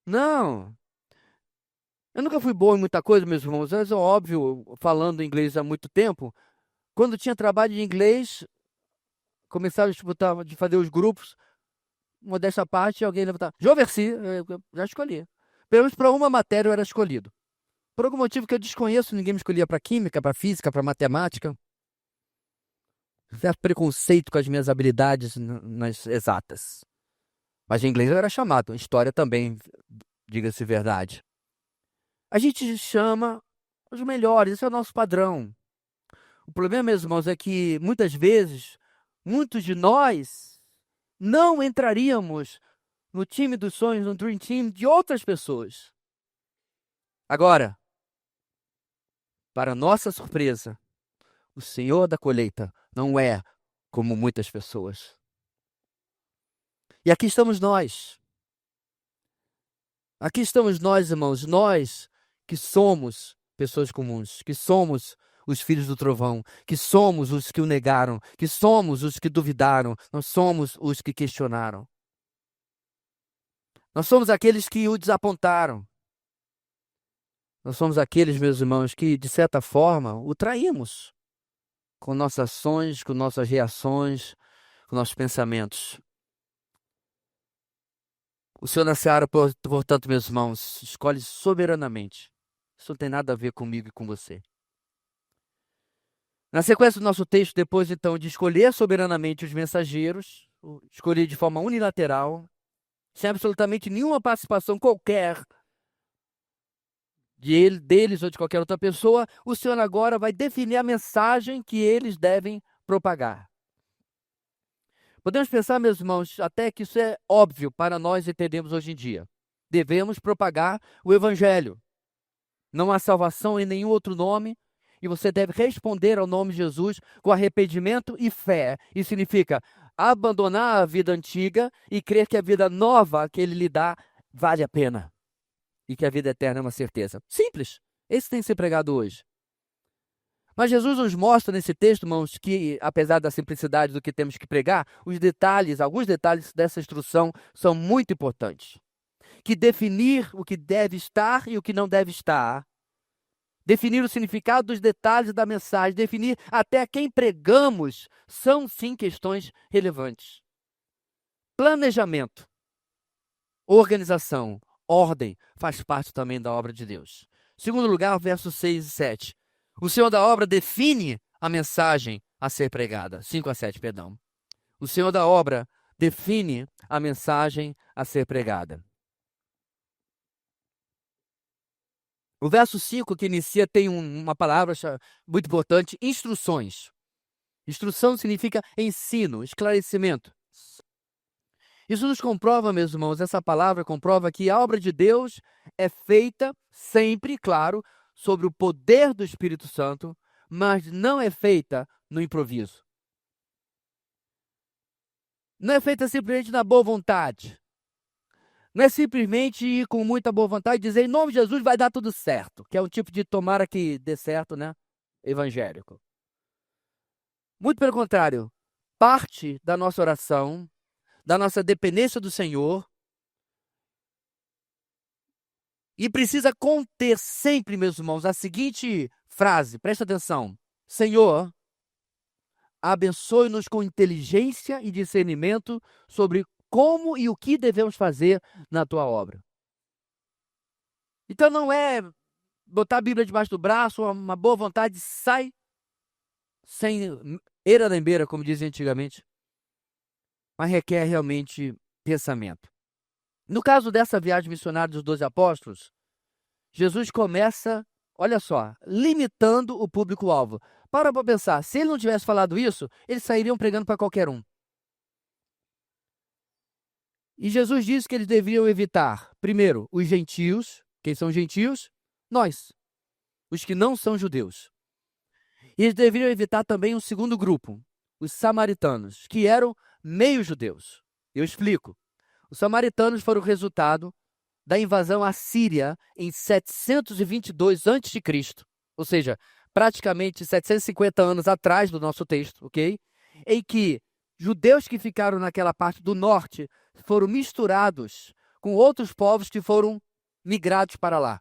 Não. Eu nunca fui bom em muita coisa, meus irmãos. Mas é óbvio, falando inglês há muito tempo, quando tinha trabalho de inglês, começaram a disputar, de fazer os grupos, modéstia à parte, alguém levantava. João Versi, eu já escolhi. Pelo menos para uma matéria eu era escolhido. Por algum motivo que eu desconheço, ninguém me escolhia para química, para física, para matemática. Certo preconceito com as minhas habilidades nas exatas. Mas em inglês eu era chamado, história também, diga-se verdade. A gente chama os melhores, esse é o nosso padrão. O problema, meus irmãos, é que muitas vezes, muitos de nós não entraríamos no time dos sonhos, no Dream Team de outras pessoas. Agora, para nossa surpresa, o Senhor da colheita não é como muitas pessoas. E aqui estamos nós. Aqui estamos nós, irmãos, nós que somos pessoas comuns, que somos os filhos do trovão, que somos os que o negaram, que somos os que duvidaram, nós somos os que questionaram. Nós somos aqueles que o desapontaram. Nós somos aqueles, meus irmãos, que, de certa forma, o traímos com nossas ações, com nossas reações, com nossos pensamentos. O Senhor na seara, portanto, meus irmãos, escolhe soberanamente. Isso não tem nada a ver comigo e com você. Na sequência do nosso texto, depois então de escolher soberanamente os mensageiros, escolher de forma unilateral, sem absolutamente nenhuma participação qualquer deles ou de qualquer outra pessoa, o Senhor agora vai definir a mensagem que eles devem propagar. Podemos pensar, meus irmãos, até que isso é óbvio para nós entendermos hoje em dia. Devemos propagar o Evangelho. Não há salvação em nenhum outro nome, e você deve responder ao nome de Jesus com arrependimento e fé. Isso significa abandonar a vida antiga e crer que a vida nova que Ele lhe dá vale a pena. E que a vida eterna é uma certeza. Simples. Esse tem que ser pregado hoje. Mas Jesus nos mostra nesse texto, irmãos, que apesar da simplicidade do que temos que pregar, os detalhes, alguns detalhes dessa instrução são muito importantes. Que definir o que deve estar e o que não deve estar, definir o significado dos detalhes da mensagem, definir até a quem pregamos, são sim questões relevantes. Planejamento, organização, ordem, faz parte também da obra de Deus. Segundo lugar, versos 6 e 7. O Senhor da obra define a mensagem a ser pregada. 5 a 7, perdão. O Senhor da obra define a mensagem a ser pregada. O verso 5 que inicia tem uma palavra muito importante, instruções. Instrução significa ensino, esclarecimento. Isso nos comprova, meus irmãos, essa palavra comprova que a obra de Deus é feita sempre, claro, sobre o poder do Espírito Santo, mas não é feita no improviso. Não é feita simplesmente na boa vontade. Não é simplesmente ir com muita boa vontade e dizer, em nome de Jesus vai dar tudo certo, que é um tipo de tomara que dê certo, né? Evangélico. Muito pelo contrário, parte da nossa oração, da nossa dependência do Senhor, e precisa conter sempre, meus irmãos, a seguinte frase, presta atenção. Senhor, abençoe-nos com inteligência e discernimento sobre como e o que devemos fazer na tua obra. Então não é botar a Bíblia debaixo do braço, uma boa vontade, sai sem eira nem beira, como dizia antigamente, mas requer realmente pensamento. No caso dessa viagem missionária dos 12 apóstolos, Jesus começa, olha só, limitando o público-alvo. Para pensar, se ele não tivesse falado isso, eles sairiam pregando para qualquer um. E Jesus disse que eles deveriam evitar, primeiro, os gentios. Quem são os gentios? Nós, os que não são judeus. E eles deveriam evitar também um segundo grupo, os samaritanos, que eram meio judeus. Eu explico. Os samaritanos foram o resultado da invasão assíria em 722 a.C., ou seja, praticamente 750 anos atrás do nosso texto, ok? Em que judeus que ficaram naquela parte do norte foram misturados com outros povos que foram migrados para lá.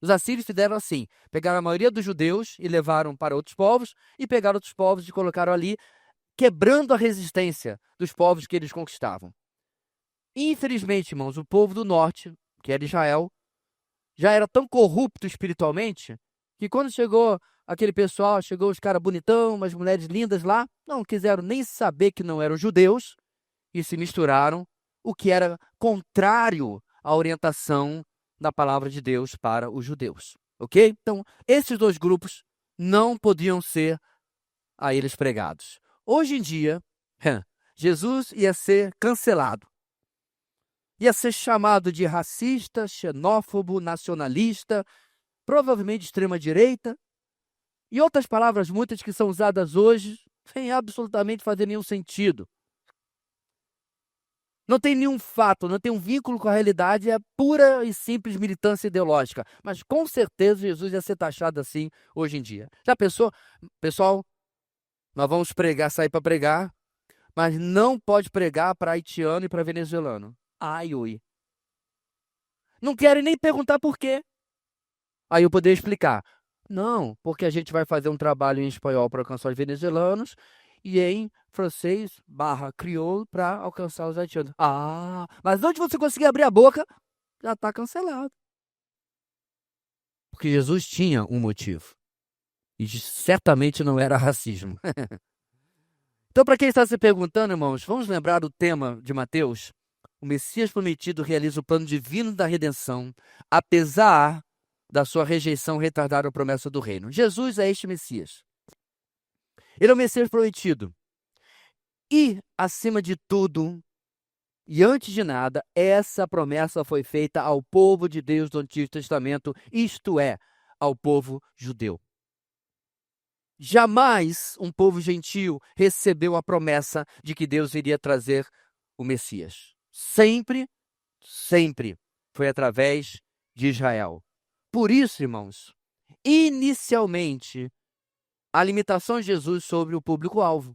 Os assírios fizeram assim, pegaram a maioria dos judeus e levaram para outros povos, e pegaram outros povos e colocaram ali, quebrando a resistência dos povos que eles conquistavam. Infelizmente, irmãos, o povo do norte, que era Israel, já era tão corrupto espiritualmente, que quando chegou aquele pessoal, chegou os caras bonitão, umas mulheres lindas lá, não quiseram nem saber que não eram judeus, e se misturaram, o que era contrário à orientação da palavra de Deus para os judeus, ok? Então, esses dois grupos não podiam ser a eles pregados. Hoje em dia, Jesus ia ser cancelado. Ia ser chamado de racista, xenófobo, nacionalista, provavelmente extrema-direita, e outras palavras muitas que são usadas hoje, sem absolutamente fazer nenhum sentido. Não tem nenhum fato, não tem um vínculo com a realidade, é pura e simples militância ideológica. Mas com certeza Jesus ia ser taxado assim hoje em dia. Já pensou? Pessoal, nós vamos pregar, sair para pregar, mas não pode pregar para haitiano e para venezuelano. Ai, ui. Não querem nem perguntar por quê. Aí eu poderia explicar. Não, porque a gente vai fazer um trabalho em espanhol para alcançar os venezuelanos e em francês / crioulo para alcançar os haitianos. Ah, mas onde você conseguir abrir a boca, já está cancelado. Porque Jesus tinha um motivo. E certamente não era racismo. Então, para quem está se perguntando, irmãos, vamos lembrar o tema de Mateus? O Messias prometido realiza o plano divino da redenção, apesar da sua rejeição retardar a promessa do reino. Jesus é este Messias. Ele é o Messias prometido. E, acima de tudo, e antes de nada, essa promessa foi feita ao povo de Deus do Antigo Testamento, isto é, ao povo judeu. Jamais um povo gentil recebeu a promessa de que Deus iria trazer o Messias. Sempre foi através de Israel. Por isso, irmãos, inicialmente, a limitação de Jesus sobre o público-alvo.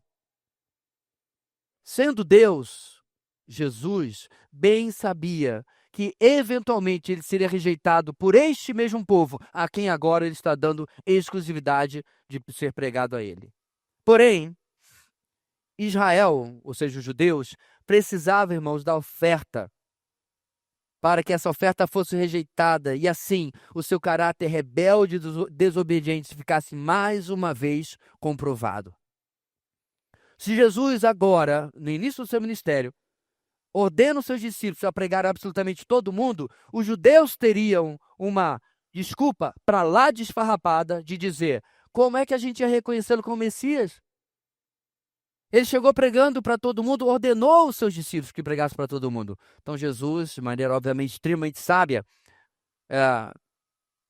Sendo Deus, Jesus bem sabia que eventualmente ele seria rejeitado por este mesmo povo, a quem agora ele está dando exclusividade de ser pregado a ele. Porém, Israel, ou seja, os judeus, precisava, irmãos, da oferta para que essa oferta fosse rejeitada e assim o seu caráter rebelde e desobediente ficasse mais uma vez comprovado. Se Jesus agora, no início do seu ministério, ordena os seus discípulos a pregar a absolutamente todo mundo, os judeus teriam uma desculpa para lá desfarrapada de dizer: como é que a gente ia reconhecê-lo como Messias? Ele chegou pregando para todo mundo, ordenou os seus discípulos que pregassem para todo mundo. Então Jesus, de maneira obviamente extremamente sábia,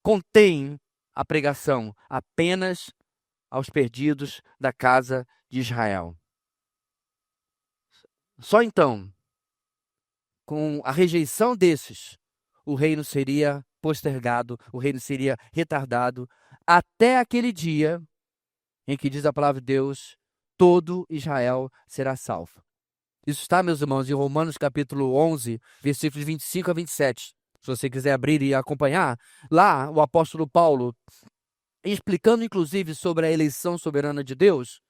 contém a pregação apenas aos perdidos da casa de Israel. Só então, com a rejeição desses, o reino seria postergado, o reino seria retardado, até aquele dia em que diz a palavra de Deus: todo Israel será salvo. Isso está, meus irmãos, em Romanos capítulo 11, versículos 25 a 27. Se você quiser abrir e acompanhar, lá o apóstolo Paulo, explicando inclusive sobre a eleição soberana de Deus,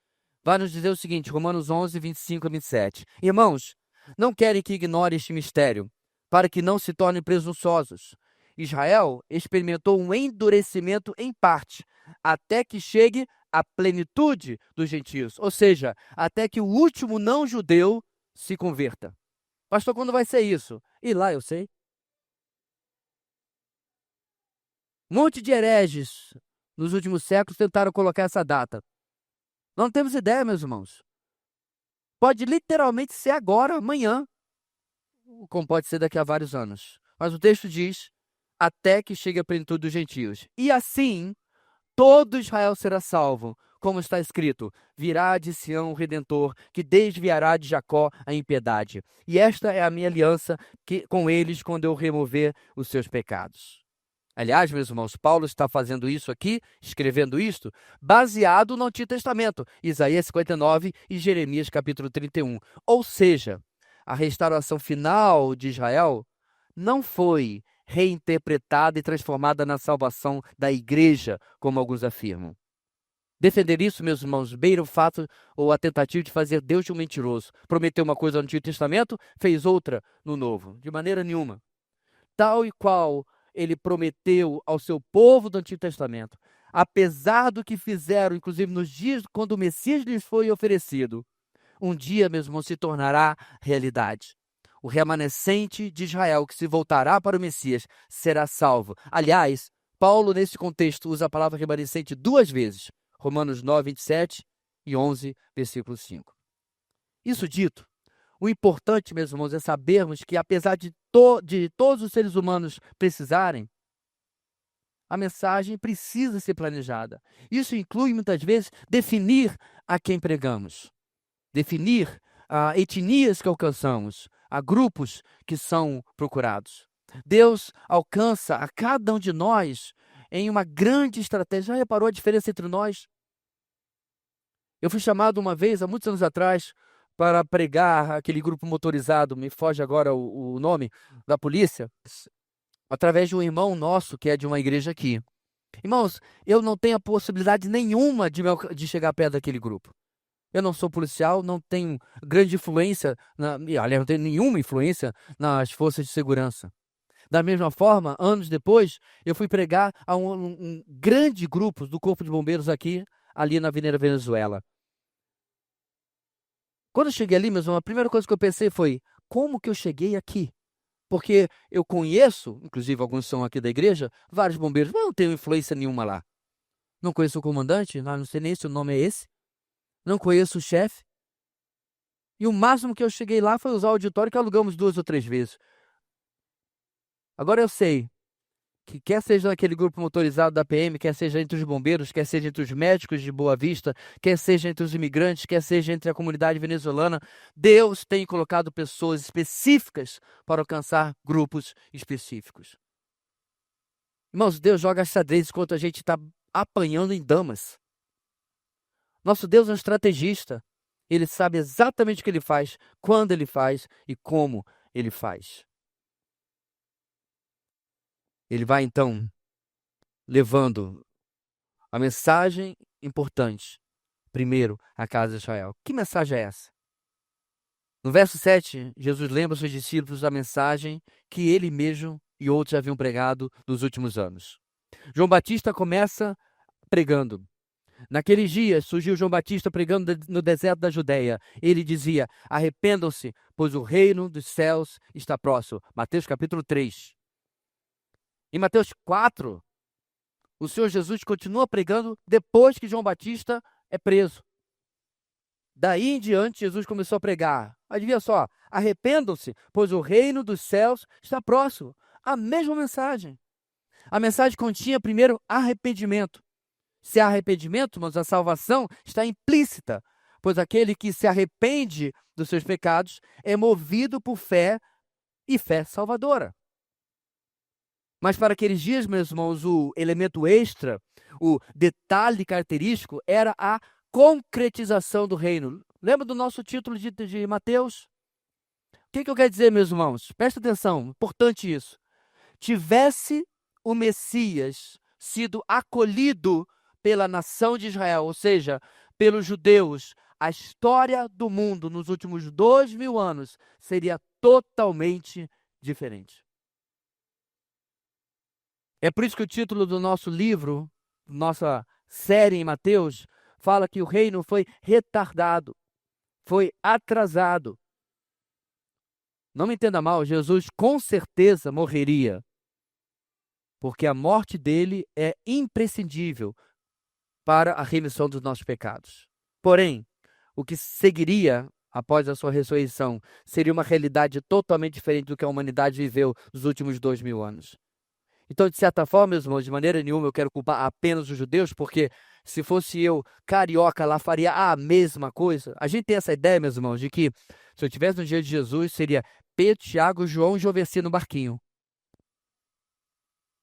vai nos dizer o seguinte, Romanos 11, 25 a 27. Irmãos, não querem que ignore este mistério, para que não se tornem presunçosos. Israel experimentou um endurecimento em parte, até que chegue a plenitude dos gentios, ou seja, até que o último não-judeu se converta. Pastor, quando vai ser isso? E lá eu sei. Um monte de hereges nos últimos séculos tentaram colocar essa data. Não temos ideia, meus irmãos. Pode literalmente ser agora, amanhã, como pode ser daqui a vários anos. Mas o texto diz, até que chegue a plenitude dos gentios. E assim, todo Israel será salvo, como está escrito, virá de Sião o Redentor, que desviará de Jacó a impiedade. E esta é a minha aliança com eles quando eu remover os seus pecados. Aliás, meus irmãos, Paulo está fazendo isso aqui, escrevendo isto, baseado no Antigo Testamento, Isaías 59 e Jeremias capítulo 31. Ou seja, a restauração final de Israel não foi reinterpretada e transformada na salvação da igreja, como alguns afirmam. Defender isso, meus irmãos, beira o fato ou a tentativa de fazer Deus de um mentiroso. Prometeu uma coisa no Antigo Testamento, fez outra no Novo. De maneira nenhuma. Tal e qual ele prometeu ao seu povo do Antigo Testamento, apesar do que fizeram, inclusive nos dias quando o Messias lhes foi oferecido, um dia, meus irmãos, se tornará realidade. O remanescente de Israel que se voltará para o Messias será salvo. Aliás, Paulo, nesse contexto, usa a palavra remanescente 2 vezes. Romanos 9, 27 e 11, versículo 5. Isso dito, o importante, meus irmãos, é sabermos que, apesar de todos os seres humanos precisarem, a mensagem precisa ser planejada. Isso inclui, muitas vezes, definir a quem pregamos, definir etnias que alcançamos, a grupos que são procurados. Deus alcança a cada um de nós em uma grande estratégia. Já reparou a diferença entre nós? Eu fui chamado uma vez, há muitos anos atrás, para pregar aquele grupo motorizado, me foge agora o nome, da polícia, através de um irmão nosso que é de uma igreja aqui. Irmãos, eu não tenho a possibilidade nenhuma de chegar perto daquele grupo. Eu não sou policial, não tenho grande influência, aliás, não tenho nenhuma influência nas forças de segurança. Da mesma forma, anos depois, eu fui pregar a um grande grupo do Corpo de Bombeiros aqui, ali na Avenida Venezuela. Quando eu cheguei ali, meus irmãos, a primeira coisa que eu pensei foi, como que eu cheguei aqui? Porque eu conheço, inclusive alguns são aqui da igreja, vários bombeiros, mas não tenho influência nenhuma lá. Não conheço o comandante, não sei nem se o nome é esse. Não conheço o chefe. E o máximo que eu cheguei lá foi usar o auditório que alugamos 2 ou 3 vezes. Agora eu sei que quer seja naquele grupo motorizado da PM, quer seja entre os bombeiros, quer seja entre os médicos de Boa Vista, quer seja entre os imigrantes, quer seja entre a comunidade venezuelana, Deus tem colocado pessoas específicas para alcançar grupos específicos. Irmãos, Deus joga xadrez enquanto a gente está apanhando em damas. Nosso Deus é um estrategista. Ele sabe exatamente o que ele faz, quando ele faz e como ele faz. Ele vai, então, levando a mensagem importante, primeiro, à casa de Israel. Que mensagem é essa? No verso 7, Jesus lembra aos seus discípulos da mensagem que ele mesmo e outros haviam pregado nos últimos anos. João Batista começa pregando. Naqueles dias surgiu João Batista pregando no deserto da Judéia. Ele dizia, arrependam-se, pois o reino dos céus está próximo. Mateus capítulo 3. Em Mateus 4, o Senhor Jesus continua pregando depois que João Batista é preso. Daí em diante, Jesus começou a pregar. Adivinha só, arrependam-se, pois o reino dos céus está próximo. A mesma mensagem. A mensagem continha primeiro arrependimento. Se há arrependimento, mas a salvação está implícita, pois aquele que se arrepende dos seus pecados é movido por fé e fé salvadora. Mas para aqueles dias, meus irmãos, o elemento extra, o detalhe característico era a concretização do reino. Lembra do nosso título de Mateus? O que eu quero dizer, meus irmãos? Presta atenção, importante isso. Tivesse o Messias sido acolhido pela nação de Israel, ou seja, pelos judeus, a história do mundo nos últimos 2000 anos seria totalmente diferente. É por isso que o título do nosso livro, nossa série em Mateus, fala que o reino foi retardado, foi atrasado. Não me entenda mal, Jesus com certeza morreria, porque a morte dele é imprescindível para a remissão dos nossos pecados. Porém, o que seguiria após a sua ressurreição seria uma realidade totalmente diferente do que a humanidade viveu nos últimos 2000 anos. Então, de certa forma, meus irmãos, de maneira nenhuma eu quero culpar apenas os judeus, porque se fosse eu, carioca, lá faria a mesma coisa. A gente tem essa ideia, meus irmãos, de que se eu tivesse no dia de Jesus, seria Pedro, Tiago, João e Joveci no barquinho.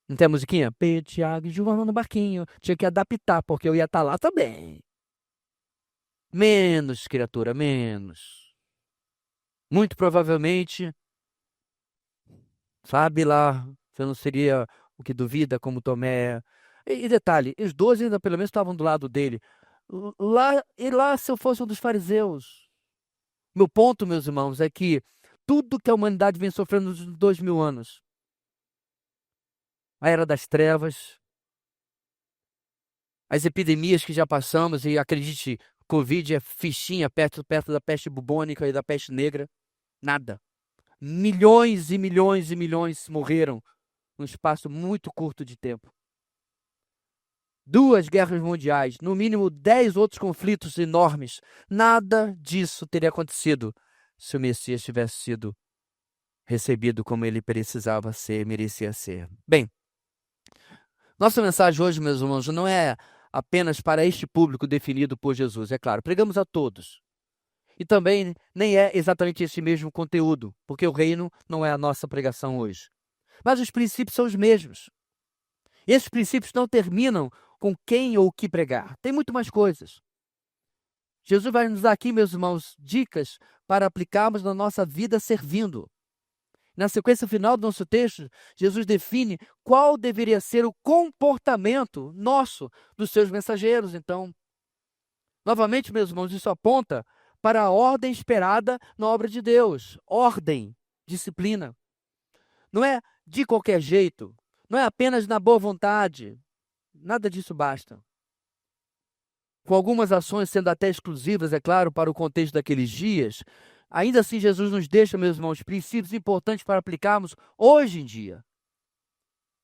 Não tem a musiquinha? Pedro, Tiago e João no barquinho. Tinha que adaptar, porque eu ia estar lá também. Menos, criatura, menos. Muito provavelmente, sabe lá, você não seria o que duvida, como Tomé. E detalhe, os 12 ainda pelo menos estavam do lado dele. Lá se eu fosse um dos fariseus. Meu ponto, meus irmãos, é que tudo que a humanidade vem sofrendo nos 2000 anos, a era das trevas, as epidemias que já passamos, e acredite, Covid é fichinha perto da peste bubônica e da peste negra, nada. Milhões e milhões e milhões morreram num espaço muito curto de tempo. 2 guerras mundiais, no mínimo 10 outros conflitos enormes. Nada disso teria acontecido se o Messias tivesse sido recebido como ele precisava ser, merecia ser. Bem, nossa mensagem hoje, meus irmãos, não é apenas para este público definido por Jesus, é claro, pregamos a todos. E também nem é exatamente esse mesmo conteúdo, porque o reino não é a nossa pregação hoje. Mas os princípios são os mesmos. Esses princípios não terminam com quem ou o que pregar. Tem muito mais coisas. Jesus vai nos dar aqui, meus irmãos, dicas para aplicarmos na nossa vida servindo. Na sequência final do nosso texto, Jesus define qual deveria ser o comportamento nosso dos seus mensageiros. Então, novamente, meus irmãos, isso aponta para a ordem esperada na obra de Deus. Ordem, disciplina. Não é de qualquer jeito, não é apenas na boa vontade. Nada disso basta. Com algumas ações sendo até exclusivas, é claro, para o contexto daqueles dias, ainda assim Jesus nos deixa, meus irmãos, princípios importantes para aplicarmos hoje em dia.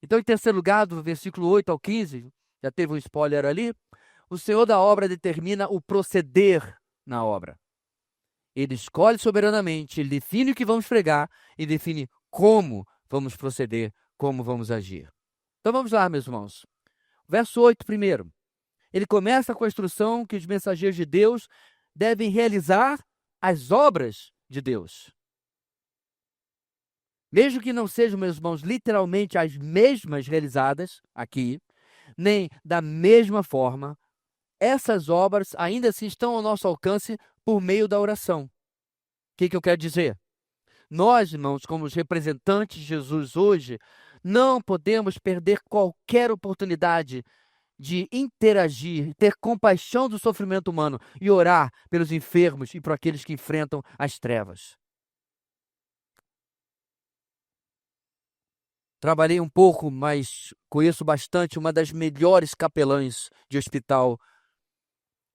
Então, em terceiro lugar, do versículo 8 ao 15, já teve um spoiler ali, o Senhor da obra determina o proceder na obra. Ele escolhe soberanamente, ele define o que vamos pregar e define como vamos proceder, como vamos agir. Então vamos lá, meus irmãos. Verso 8 primeiro. Ele começa com a instrução que os mensageiros de Deus devem realizar as obras de Deus. Mesmo que não sejam, meus irmãos, literalmente as mesmas realizadas aqui, nem da mesma forma, essas obras ainda assim estão ao nosso alcance por meio da oração. O que eu quero dizer? Nós, irmãos, como os representantes de Jesus hoje, não podemos perder qualquer oportunidade de interagir, ter compaixão do sofrimento humano e orar pelos enfermos e por aqueles que enfrentam as trevas. Trabalhei um pouco, mas conheço bastante uma das melhores capelãs de hospital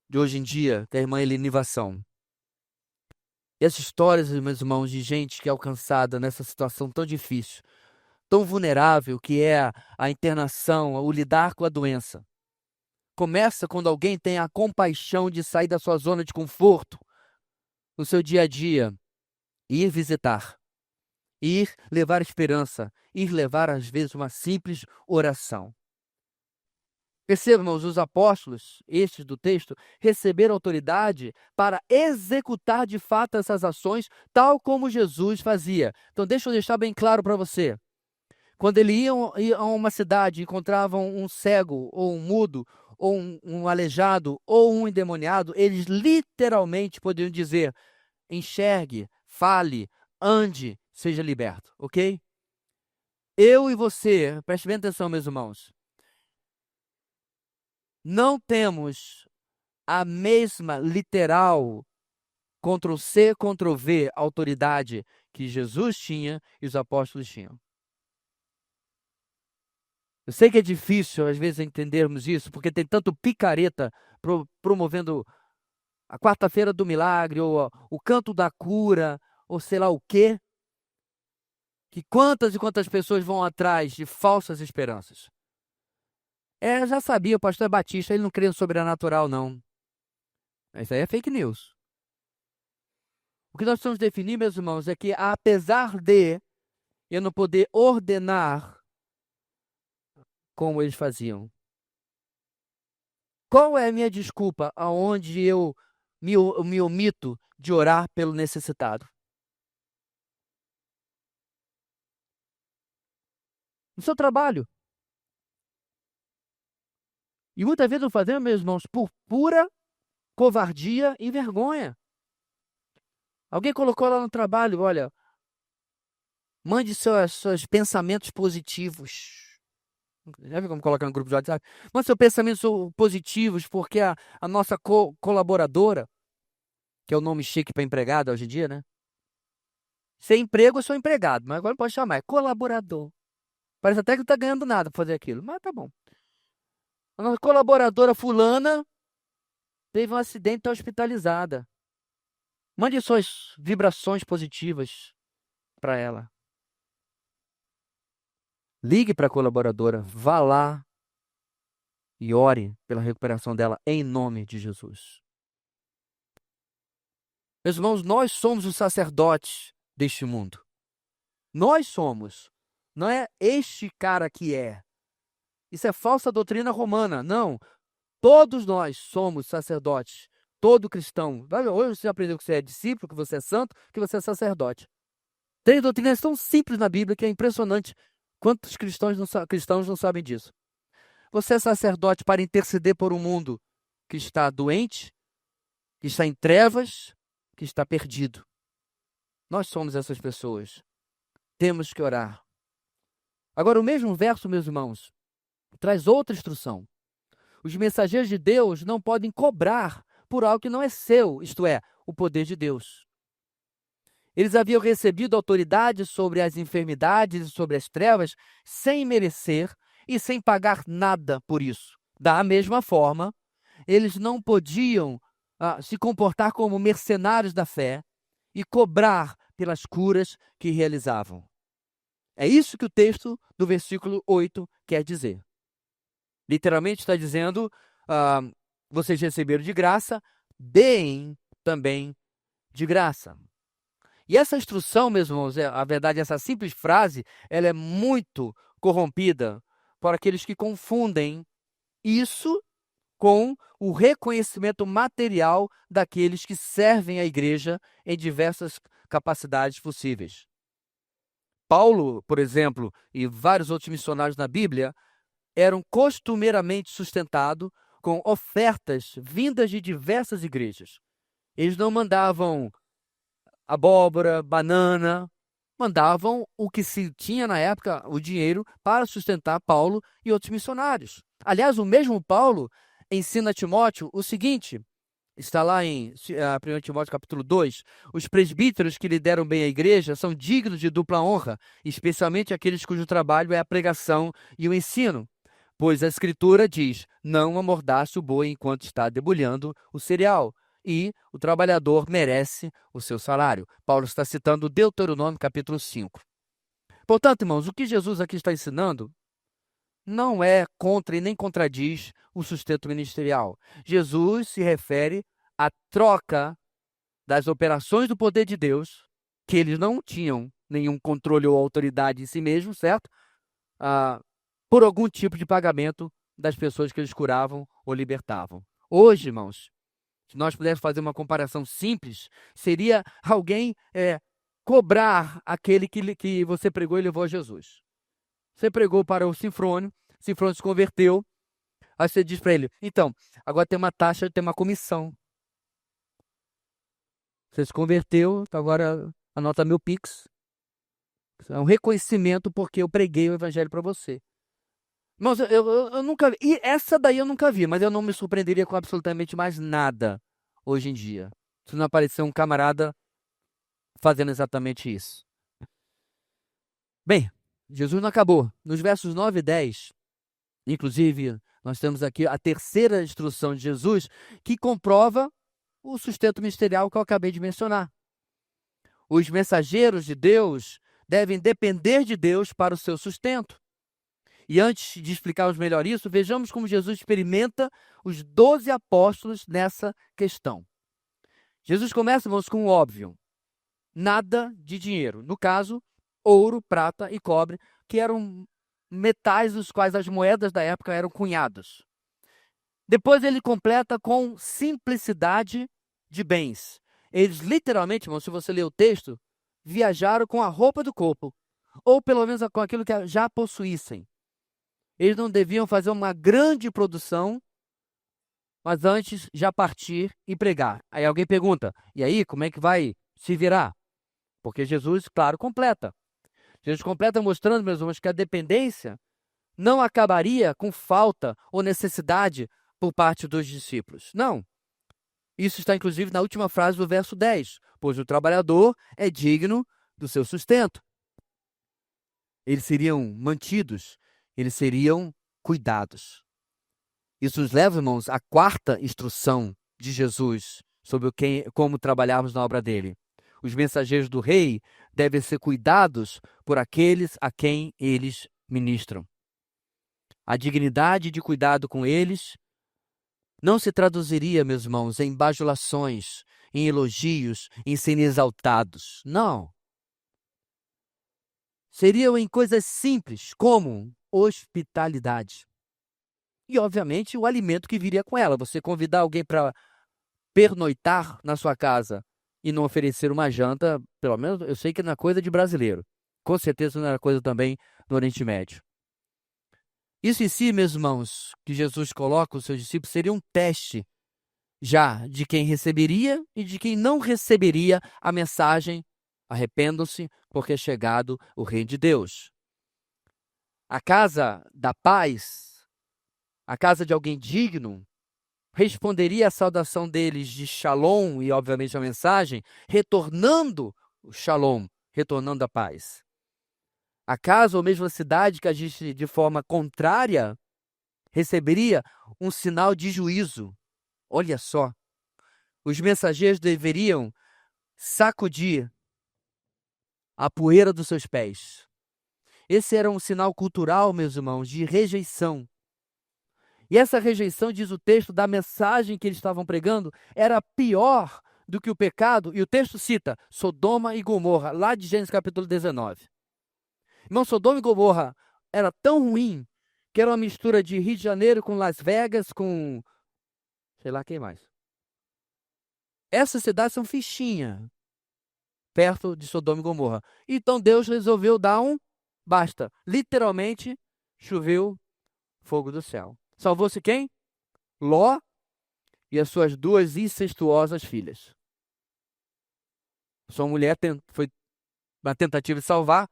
de hoje em dia, que é a irmã Helenivação. E essas histórias, meus irmãos, de gente que é alcançada nessa situação tão difícil, tão vulnerável, que é a internação, o lidar com a doença. Começa quando alguém tem a compaixão de sair da sua zona de conforto no seu dia a dia, ir visitar, ir levar esperança, ir levar às vezes uma simples oração. Percebam, irmãos, os apóstolos, estes do texto, receberam autoridade para executar de fato essas ações, tal como Jesus fazia. Então, deixa eu deixar bem claro para você. Quando eles iam a uma cidade e encontravam um cego, ou um mudo, ou um aleijado, ou um endemoniado, eles literalmente poderiam dizer: enxergue, fale, ande, seja liberto, ok? Eu e você, preste bem atenção, meus irmãos, não temos a mesma literal, Ctrl+C, Ctrl+V, autoridade que Jesus tinha e os apóstolos tinham. Eu sei que é difícil, às vezes, entendermos isso, porque tem tanto picareta promovendo a quarta-feira do milagre, ou o canto da cura, ou sei lá o quê. que quantas e quantas pessoas vão atrás de falsas esperanças. Eu já sabia, o pastor Batista, ele não crê no sobrenatural, não. Isso aí é fake news. O que nós precisamos definir, meus irmãos, é que apesar de eu não poder ordenar como eles faziam, qual é a minha desculpa aonde eu me omito de orar pelo necessitado? No seu trabalho. E muitas vezes não fazemos, meus irmãos, por pura covardia e vergonha. Alguém colocou lá no trabalho, olha, mande seus pensamentos positivos. Já viu como coloca no grupo de WhatsApp? Mande seus pensamentos positivos, porque a nossa colaboradora, que é o nome chique para empregado hoje em dia, né? Sem emprego, eu sou empregado, mas agora não pode chamar, é colaborador. Parece até que não está ganhando nada para fazer aquilo, mas tá bom. A nossa colaboradora fulana teve um acidente e está hospitalizada. Mande suas vibrações positivas para ela. Ligue para a colaboradora, vá lá e ore pela recuperação dela em nome de Jesus. Meus irmãos, nós somos os sacerdotes deste mundo. Nós somos. Não é este cara que é. Isso é falsa doutrina romana. Não. Todos nós somos sacerdotes. Todo cristão. Hoje você aprendeu que você é discípulo, que você é santo, que você é sacerdote. Tem doutrinas tão simples na Bíblia que é impressionante quantos cristãos não sabem disso. Você é sacerdote para interceder por um mundo que está doente, que está em trevas, que está perdido. Nós somos essas pessoas. Temos que orar. Agora, o mesmo verso, meus irmãos, traz outra instrução. Os mensageiros de Deus não podem cobrar por algo que não é seu, isto é, o poder de Deus. Eles haviam recebido autoridade sobre as enfermidades e sobre as trevas sem merecer e sem pagar nada por isso. Da mesma forma, eles não podiam se comportar como mercenários da fé e cobrar pelas curas que realizavam. É isso que o texto do versículo 8 quer dizer. Literalmente está dizendo, vocês receberam de graça, deem também de graça. E essa instrução, meus irmãos, a verdade, essa simples frase, ela é muito corrompida por aqueles que confundem isso com o reconhecimento material daqueles que servem a igreja em diversas capacidades possíveis. Paulo, por exemplo, e vários outros missionários na Bíblia, eram costumeiramente sustentados com ofertas vindas de diversas igrejas. Eles não mandavam abóbora, banana, mandavam o que se tinha na época, o dinheiro, para sustentar Paulo e outros missionários. Aliás, o mesmo Paulo ensina a Timóteo o seguinte, está lá em 1 Timóteo capítulo 2, os presbíteros que lideram bem a igreja são dignos de dupla honra, especialmente aqueles cujo trabalho é a pregação e o ensino. Pois a Escritura diz, não amordace o boi enquanto está debulhando o cereal, e o trabalhador merece o seu salário. Paulo está citando Deuteronômio capítulo 5. Portanto, irmãos, o que Jesus aqui está ensinando não é contra e nem contradiz o sustento ministerial. Jesus se refere à troca das operações do poder de Deus, que eles não tinham nenhum controle ou autoridade em si mesmos, certo? Por algum tipo de pagamento das pessoas que eles curavam ou libertavam. Hoje, irmãos, se nós pudéssemos fazer uma comparação simples, seria alguém cobrar aquele que você pregou e levou a Jesus. Você pregou para o Sinfrônio se converteu, aí você diz para ele, então, agora tem uma taxa, tem uma comissão. Você se converteu, então agora anota meu Pix. É um reconhecimento porque eu preguei o evangelho para você. Mas eu nunca vi, e essa daí eu nunca vi, mas eu não me surpreenderia com absolutamente mais nada hoje em dia. Se não aparecer um camarada fazendo exatamente isso. Bem, Jesus não acabou. Nos versos 9 e 10, inclusive, nós temos aqui a terceira instrução de Jesus que comprova o sustento ministerial que eu acabei de mencionar. Os mensageiros de Deus devem depender de Deus para o seu sustento. E antes de explicarmos melhor isso, vejamos como Jesus experimenta os 12 apóstolos nessa questão. Jesus começa, irmãos, com o óbvio: nada de dinheiro. No caso, ouro, prata e cobre, que eram metais dos quais as moedas da época eram cunhadas. Depois ele completa com simplicidade de bens. Eles literalmente, irmão, se você ler o texto, viajaram com a roupa do corpo, ou pelo menos com aquilo que já possuíssem. Eles não deviam fazer uma grande produção, mas antes já partir e pregar. Aí alguém pergunta: e aí, como é que vai se virar? Porque Jesus, claro, completa. Jesus completa mostrando, meus irmãos, que a dependência não acabaria com falta ou necessidade por parte dos discípulos. Não. Isso está inclusive na última frase do verso 10. Pois o trabalhador é digno do seu sustento. Eles seriam mantidos, eles seriam cuidados. Isso nos leva, irmãos, à quarta instrução de Jesus sobre como trabalharmos na obra dele. Os mensageiros do rei devem ser cuidados por aqueles a quem eles ministram. A dignidade de cuidado com eles não se traduziria, meus irmãos, em bajulações, em elogios, em serem exaltados. Não. Seriam em coisas simples, como hospitalidade. E, obviamente, o alimento que viria com ela. Você convidar alguém para pernoitar na sua casa e não oferecer uma janta, pelo menos eu sei que não é coisa de brasileiro. Com certeza não era coisa também no Oriente Médio. Isso em si, meus irmãos, que Jesus coloca os seus discípulos, seria um teste já de quem receberia e de quem não receberia a mensagem: arrependam-se, porque é chegado o Reino de Deus. A casa da paz, a casa de alguém digno, responderia à saudação deles de shalom e, obviamente, a mensagem, retornando o shalom, retornando a paz. A casa ou mesmo a cidade que agisse de forma contrária receberia um sinal de juízo. Olha só, os mensageiros deveriam sacudir a poeira dos seus pés. Esse era um sinal cultural, meus irmãos, de rejeição. E essa rejeição, diz o texto, da mensagem que eles estavam pregando, era pior do que o pecado. E o texto cita Sodoma e Gomorra, lá de Gênesis capítulo 19. Irmão, Sodoma e Gomorra era tão ruim que era uma mistura de Rio de Janeiro com Las Vegas, com sei lá quem mais. Essas cidades são fichinha, perto de Sodoma e Gomorra. Então Deus resolveu dar um basta. Literalmente, choveu fogo do céu. Salvou-se quem? Ló e as suas duas incestuosas filhas. Sua mulher foi uma tentativa de salvar,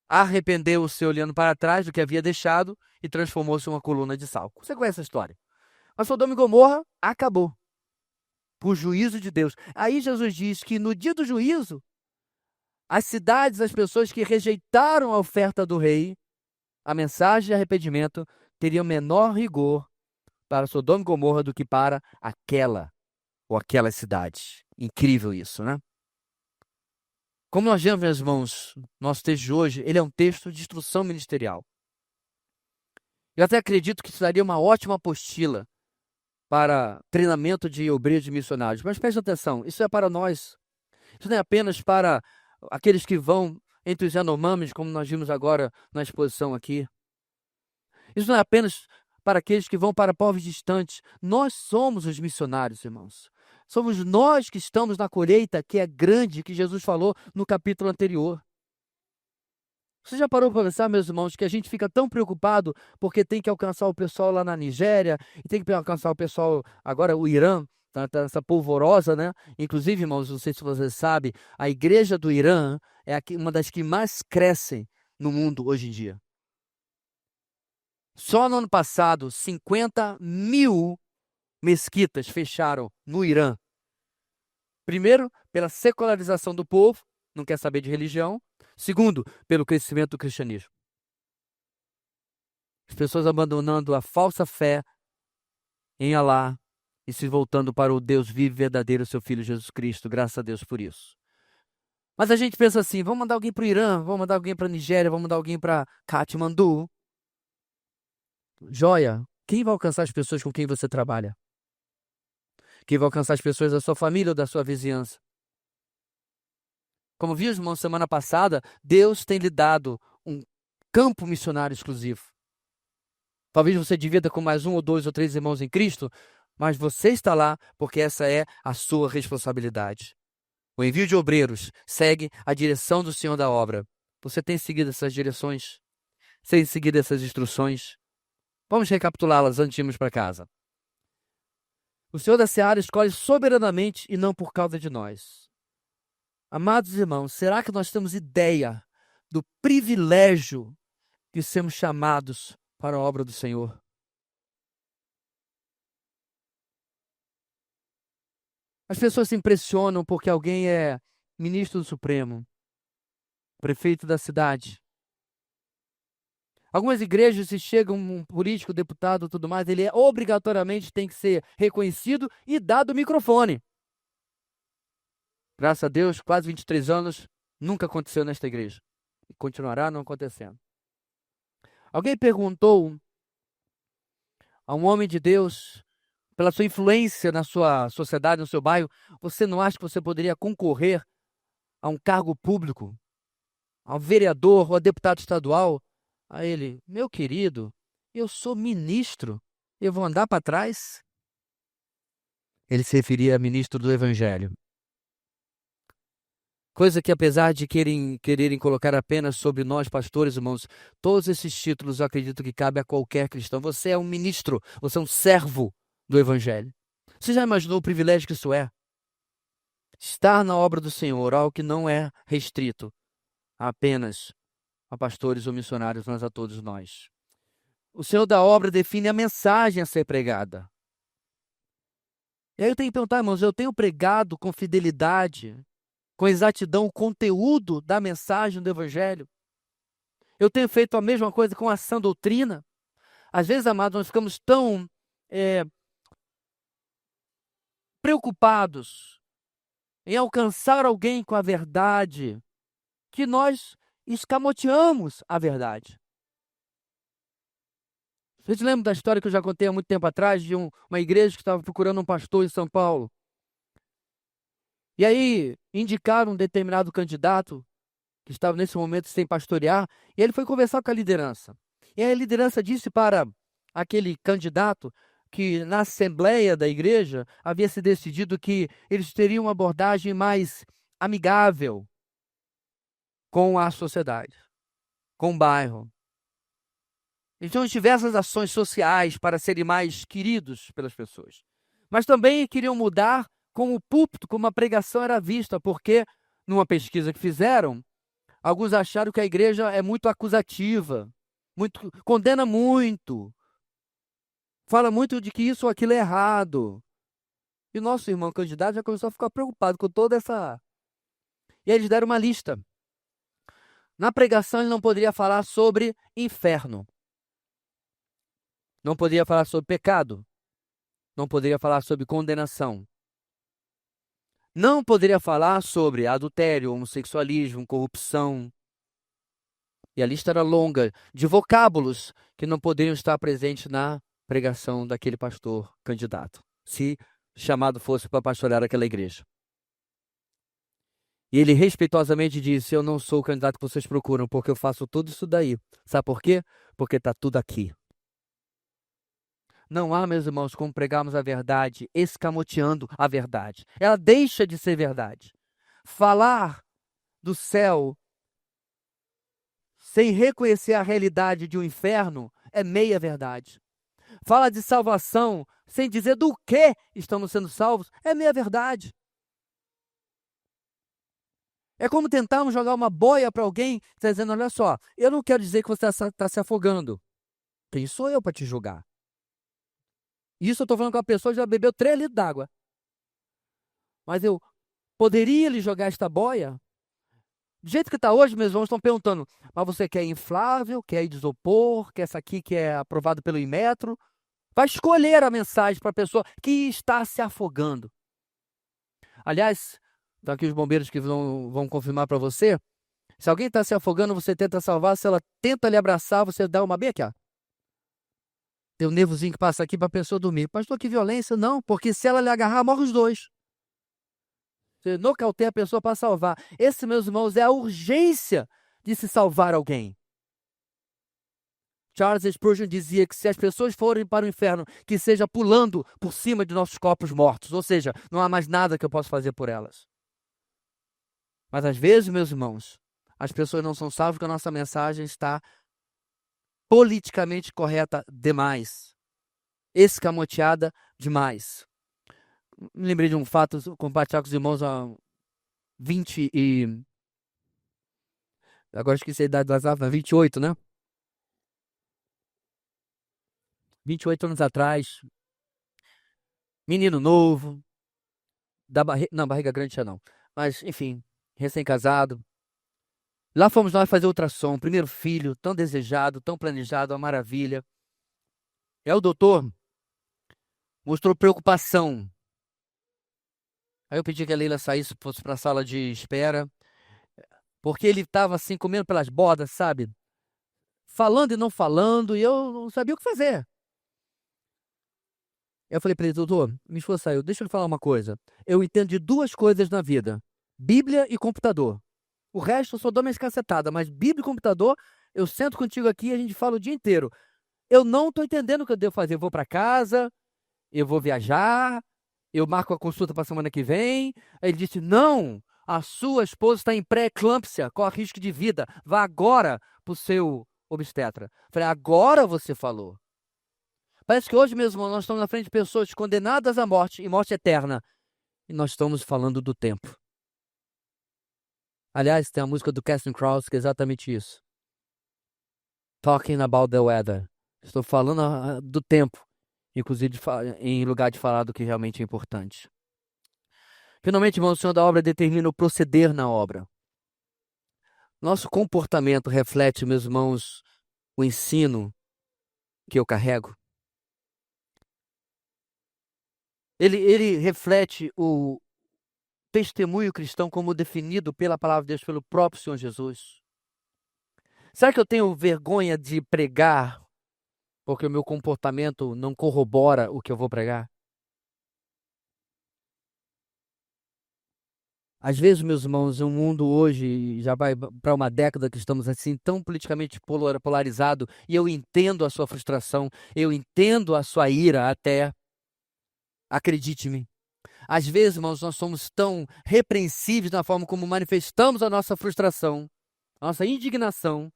arrependeu-se olhando para trás do que havia deixado e transformou-se em uma coluna de sal. Você conhece a história? Mas Sodoma e Gomorra acabou por juízo de Deus. Aí Jesus diz que no dia do juízo, as cidades, as pessoas que rejeitaram a oferta do rei, a mensagem de arrependimento, teriam menor rigor para Sodoma e Gomorra do que para aquela ou aquelas cidades. Incrível isso, né? Como nós vemos, meus irmãos, nosso texto de hoje, ele é um texto de instrução ministerial. Eu até acredito que isso daria uma ótima apostila para treinamento de obreiros e missionários. Mas preste atenção, isso é para nós. Isso não é apenas para aqueles que vão entre os Yanomamis, como nós vimos agora na exposição aqui. Isso não é apenas para aqueles que vão para povos distantes. Nós somos os missionários, irmãos. Somos nós que estamos na colheita que é grande, que Jesus falou no capítulo anterior. Você já parou para pensar, meus irmãos, que a gente fica tão preocupado porque tem que alcançar o pessoal lá na Nigéria e tem que alcançar o pessoal, agora o Irã, tá essa polvorosa, né? Inclusive, irmãos, não sei se você sabe, a igreja do Irã é uma das que mais crescem no mundo hoje em dia. Só no ano passado, 50.000 mesquitas fecharam no Irã. Primeiro, pela secularização do povo, não quer saber de religião. Segundo, pelo crescimento do cristianismo. As pessoas abandonando a falsa fé em Alá e se voltando para o Deus vivo e verdadeiro, seu Filho Jesus Cristo. Graças a Deus por isso. Mas a gente pensa assim, vamos mandar alguém para o Irã, vamos mandar alguém para a Nigéria, vamos mandar alguém para Katmandu. Joia, quem vai alcançar as pessoas com quem você trabalha? Quem vai alcançar as pessoas da sua família ou da sua vizinhança? Como vimos, irmão, semana passada, Deus tem lhe dado um campo missionário exclusivo. Talvez você divida com mais um ou dois ou três irmãos em Cristo, mas você está lá porque essa é a sua responsabilidade. O envio de obreiros segue a direção do Senhor da obra. Você tem seguido essas direções? Tem seguido essas instruções? Vamos recapitulá-las antes de irmos para casa. O Senhor da Seara escolhe soberanamente e não por causa de nós. Amados irmãos, será que nós temos ideia do privilégio de sermos chamados para a obra do Senhor? As pessoas se impressionam porque alguém é ministro do Supremo, prefeito da cidade. Algumas igrejas, se chega um político, deputado, tudo mais, ele obrigatoriamente tem que ser reconhecido e dado o microfone. Graças a Deus, quase 23 anos, nunca aconteceu nesta igreja. E continuará não acontecendo. Alguém perguntou a um homem de Deus, pela sua influência na sua sociedade, no seu bairro, você não acha que você poderia concorrer a um cargo público, ao vereador ou a deputado estadual? A ele, meu querido, eu sou ministro, eu vou andar para trás? Ele se referia a ministro do Evangelho. Coisa que, apesar de quererem colocar apenas sobre nós, pastores, irmãos, todos esses títulos eu acredito que cabe a qualquer cristão. Você é um ministro, você é um servo do Evangelho. Você já imaginou o privilégio que isso é? Estar na obra do Senhor, algo que não é restrito apenas a pastores ou missionários, mas a todos nós. O Senhor da obra define a mensagem a ser pregada. E aí eu tenho que perguntar, irmãos, eu tenho pregado com fidelidade, com exatidão, o conteúdo da mensagem do Evangelho? Eu tenho feito a mesma coisa com a sã doutrina? Às vezes, amados, nós ficamos tão preocupados em alcançar alguém com a verdade que nós escamoteamos a verdade. Vocês lembram da história que eu já contei há muito tempo atrás de uma igreja que estava procurando um pastor em São Paulo? E aí indicaram um determinado candidato que estava nesse momento sem pastorear, e ele foi conversar com a liderança. E aí a liderança disse para aquele candidato que na assembleia da igreja havia se decidido que eles teriam uma abordagem mais amigável com a sociedade, com o bairro. Então, diversas ações sociais para serem mais queridos pelas pessoas. Mas também queriam mudar como o púlpito, como a pregação era vista, porque numa pesquisa que fizeram, alguns acharam que a igreja é muito acusativa, condena muito, fala muito de que isso ou aquilo é errado. E o nosso irmão candidato já começou a ficar preocupado com toda essa... E aí eles deram uma lista. Na pregação ele não poderia falar sobre inferno. Não poderia falar sobre pecado. Não poderia falar sobre condenação. Não poderia falar sobre adultério, homossexualismo, corrupção. E a lista era longa de vocábulos que não poderiam estar presentes na pregação daquele pastor candidato, se chamado fosse para pastorear aquela igreja. E ele respeitosamente disse: eu não sou o candidato que vocês procuram, porque eu faço tudo isso daí. Sabe por quê? Porque está tudo aqui. Não há, meus irmãos, como pregarmos a verdade escamoteando a verdade. Ela deixa de ser verdade. Falar do céu sem reconhecer a realidade de um inferno é meia verdade. Fala de salvação sem dizer do que estamos sendo salvos é meia verdade. É como tentarmos jogar uma boia para alguém, dizendo: olha só, eu não quero dizer que você está se afogando. Quem sou eu para te julgar? Isso eu estou falando com a pessoa que já bebeu 3 litros d'água. Mas eu poderia lhe jogar esta boia? Do jeito que está hoje, meus irmãos estão perguntando: mas você quer inflável, quer isopor, quer essa aqui que é aprovado pelo Inmetro? Vai escolher a mensagem para a pessoa que está se afogando. Aliás, Então aqui os bombeiros que vão confirmar para você. Se alguém está se afogando, você tenta salvar. Se ela tenta lhe abraçar, você dá uma bem aqui, ó. Tem um nervozinho que passa aqui para a pessoa dormir. Pastor, que violência? Não, porque se ela lhe agarrar, morre os dois. Você nocauteia a pessoa para salvar. Esse, meus irmãos, é a urgência de se salvar alguém. Charles Spurgeon dizia que se as pessoas forem para o inferno, que seja pulando por cima de nossos corpos mortos. Ou seja, não há mais nada que eu possa fazer por elas. Mas às vezes, meus irmãos, as pessoas não são salvas porque a nossa mensagem está politicamente correta demais. Escamoteada demais. Me lembrei de um fato, compartilhar com os irmãos há 20 e... Agora esqueci a idade do WhatsApp, 28, né? 28 anos atrás, menino novo, não, barriga grande já não, mas enfim, recém-casado. Lá fomos nós fazer ultrassom, primeiro filho, tão desejado, tão planejado, uma maravilha. E aí o doutor mostrou preocupação. Aí eu pedi que a Leila saísse, fosse para a sala de espera, porque ele estava assim, comendo pelas bordas, sabe? Falando e não falando, e eu não sabia o que fazer. Eu falei para ele, doutor, minha esposa saiu, deixa eu lhe falar uma coisa. Eu entendo de duas coisas na vida, Bíblia e computador. O resto eu só dou minhas cacetadas, mas Bíblia e computador, eu sento contigo aqui e a gente fala o dia inteiro. Eu não estou entendendo o que eu devo fazer. Eu vou para casa, eu vou viajar, eu marco a consulta para a semana que vem. Aí ele disse, não, a sua esposa está em pré-eclâmpsia, corre risco de vida. Vá agora para o seu obstetra. Eu falei, agora você falou. Parece que hoje mesmo nós estamos na frente de pessoas condenadas à morte e morte eterna. E nós estamos falando do tempo. Aliás, tem a música do Casting Crowds que é exatamente isso. Talking about the weather. Estou falando do tempo, inclusive em lugar de falar do que realmente é importante. Finalmente, irmão, o Senhor da obra determina o proceder na obra. Nosso comportamento reflete, meus irmãos, o ensino que eu carrego. Ele reflete o testemunho cristão como definido pela palavra de Deus, pelo próprio Senhor Jesus. Será que eu tenho vergonha de pregar porque o meu comportamento não corrobora o que eu vou pregar? Às vezes, meus irmãos, o mundo hoje já vai para uma década que estamos assim tão politicamente polarizado, e eu entendo a sua frustração, eu entendo a sua ira até, acredite-me. Às vezes, irmãos, nós somos tão repreensíveis na forma como manifestamos a nossa frustração, a nossa indignação,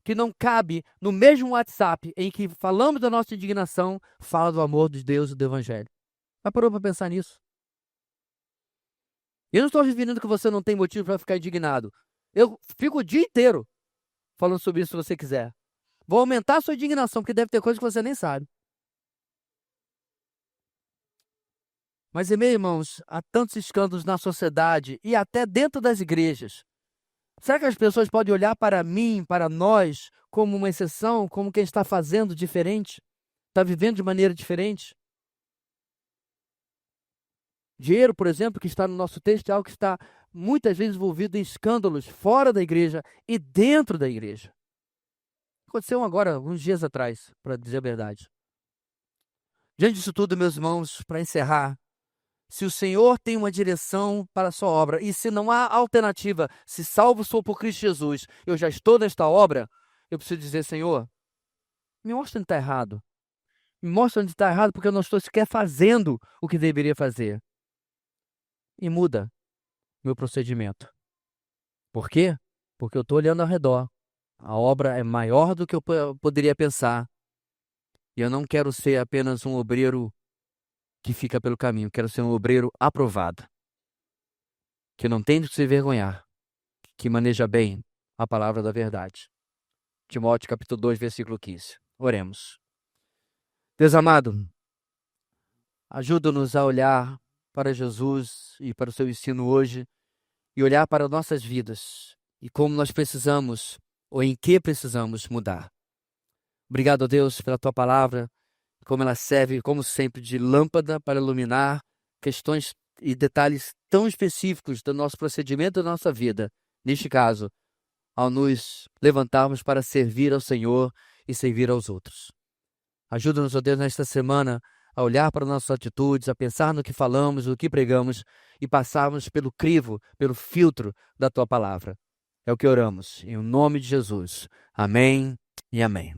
que não cabe no mesmo WhatsApp em que falamos da nossa indignação, fala do amor de Deus e do Evangelho. Já parou para pensar nisso? Eu não estou definindo que você não tem motivo para ficar indignado. Eu fico o dia inteiro falando sobre isso se você quiser. Vou aumentar a sua indignação, porque deve ter coisa que você nem sabe. Mas, meus irmãos, há tantos escândalos na sociedade e até dentro das igrejas. Será que as pessoas podem olhar para mim, para nós, como uma exceção, como quem está fazendo diferente? Está vivendo de maneira diferente? Dinheiro, por exemplo, que está no nosso texto, é algo que está muitas vezes envolvido em escândalos fora da igreja e dentro da igreja. Aconteceu agora, alguns dias atrás, para dizer a verdade. Diante disso tudo, meus irmãos, para encerrar, se o Senhor tem uma direção para a sua obra, e se não há alternativa, se salvo sou por Cristo Jesus, eu já estou nesta obra, eu preciso dizer, Senhor, me mostra onde está errado. Me mostra onde está errado, porque eu não estou sequer fazendo o que deveria fazer. E muda meu procedimento. Por quê? Porque eu estou olhando ao redor. A obra é maior do que eu poderia pensar. E eu não quero ser apenas um obreiro que fica pelo caminho. Quero ser um obreiro aprovado. Que não tem de se envergonhar. Que maneja bem a palavra da verdade. Timóteo capítulo 2, versículo 15. Oremos. Deus amado, ajuda-nos a olhar para Jesus e para o seu ensino hoje e olhar para nossas vidas e como nós precisamos ou em que precisamos mudar. Obrigado, Deus, pela tua palavra, como ela serve, como sempre, de lâmpada para iluminar questões e detalhes tão específicos do nosso procedimento da nossa vida, neste caso, ao nos levantarmos para servir ao Senhor e servir aos outros. Ajuda-nos, ó Deus, nesta semana a olhar para nossas atitudes, a pensar no que falamos, no que pregamos e passarmos pelo crivo, pelo filtro da Tua palavra. É o que oramos, em nome de Jesus. Amém e amém.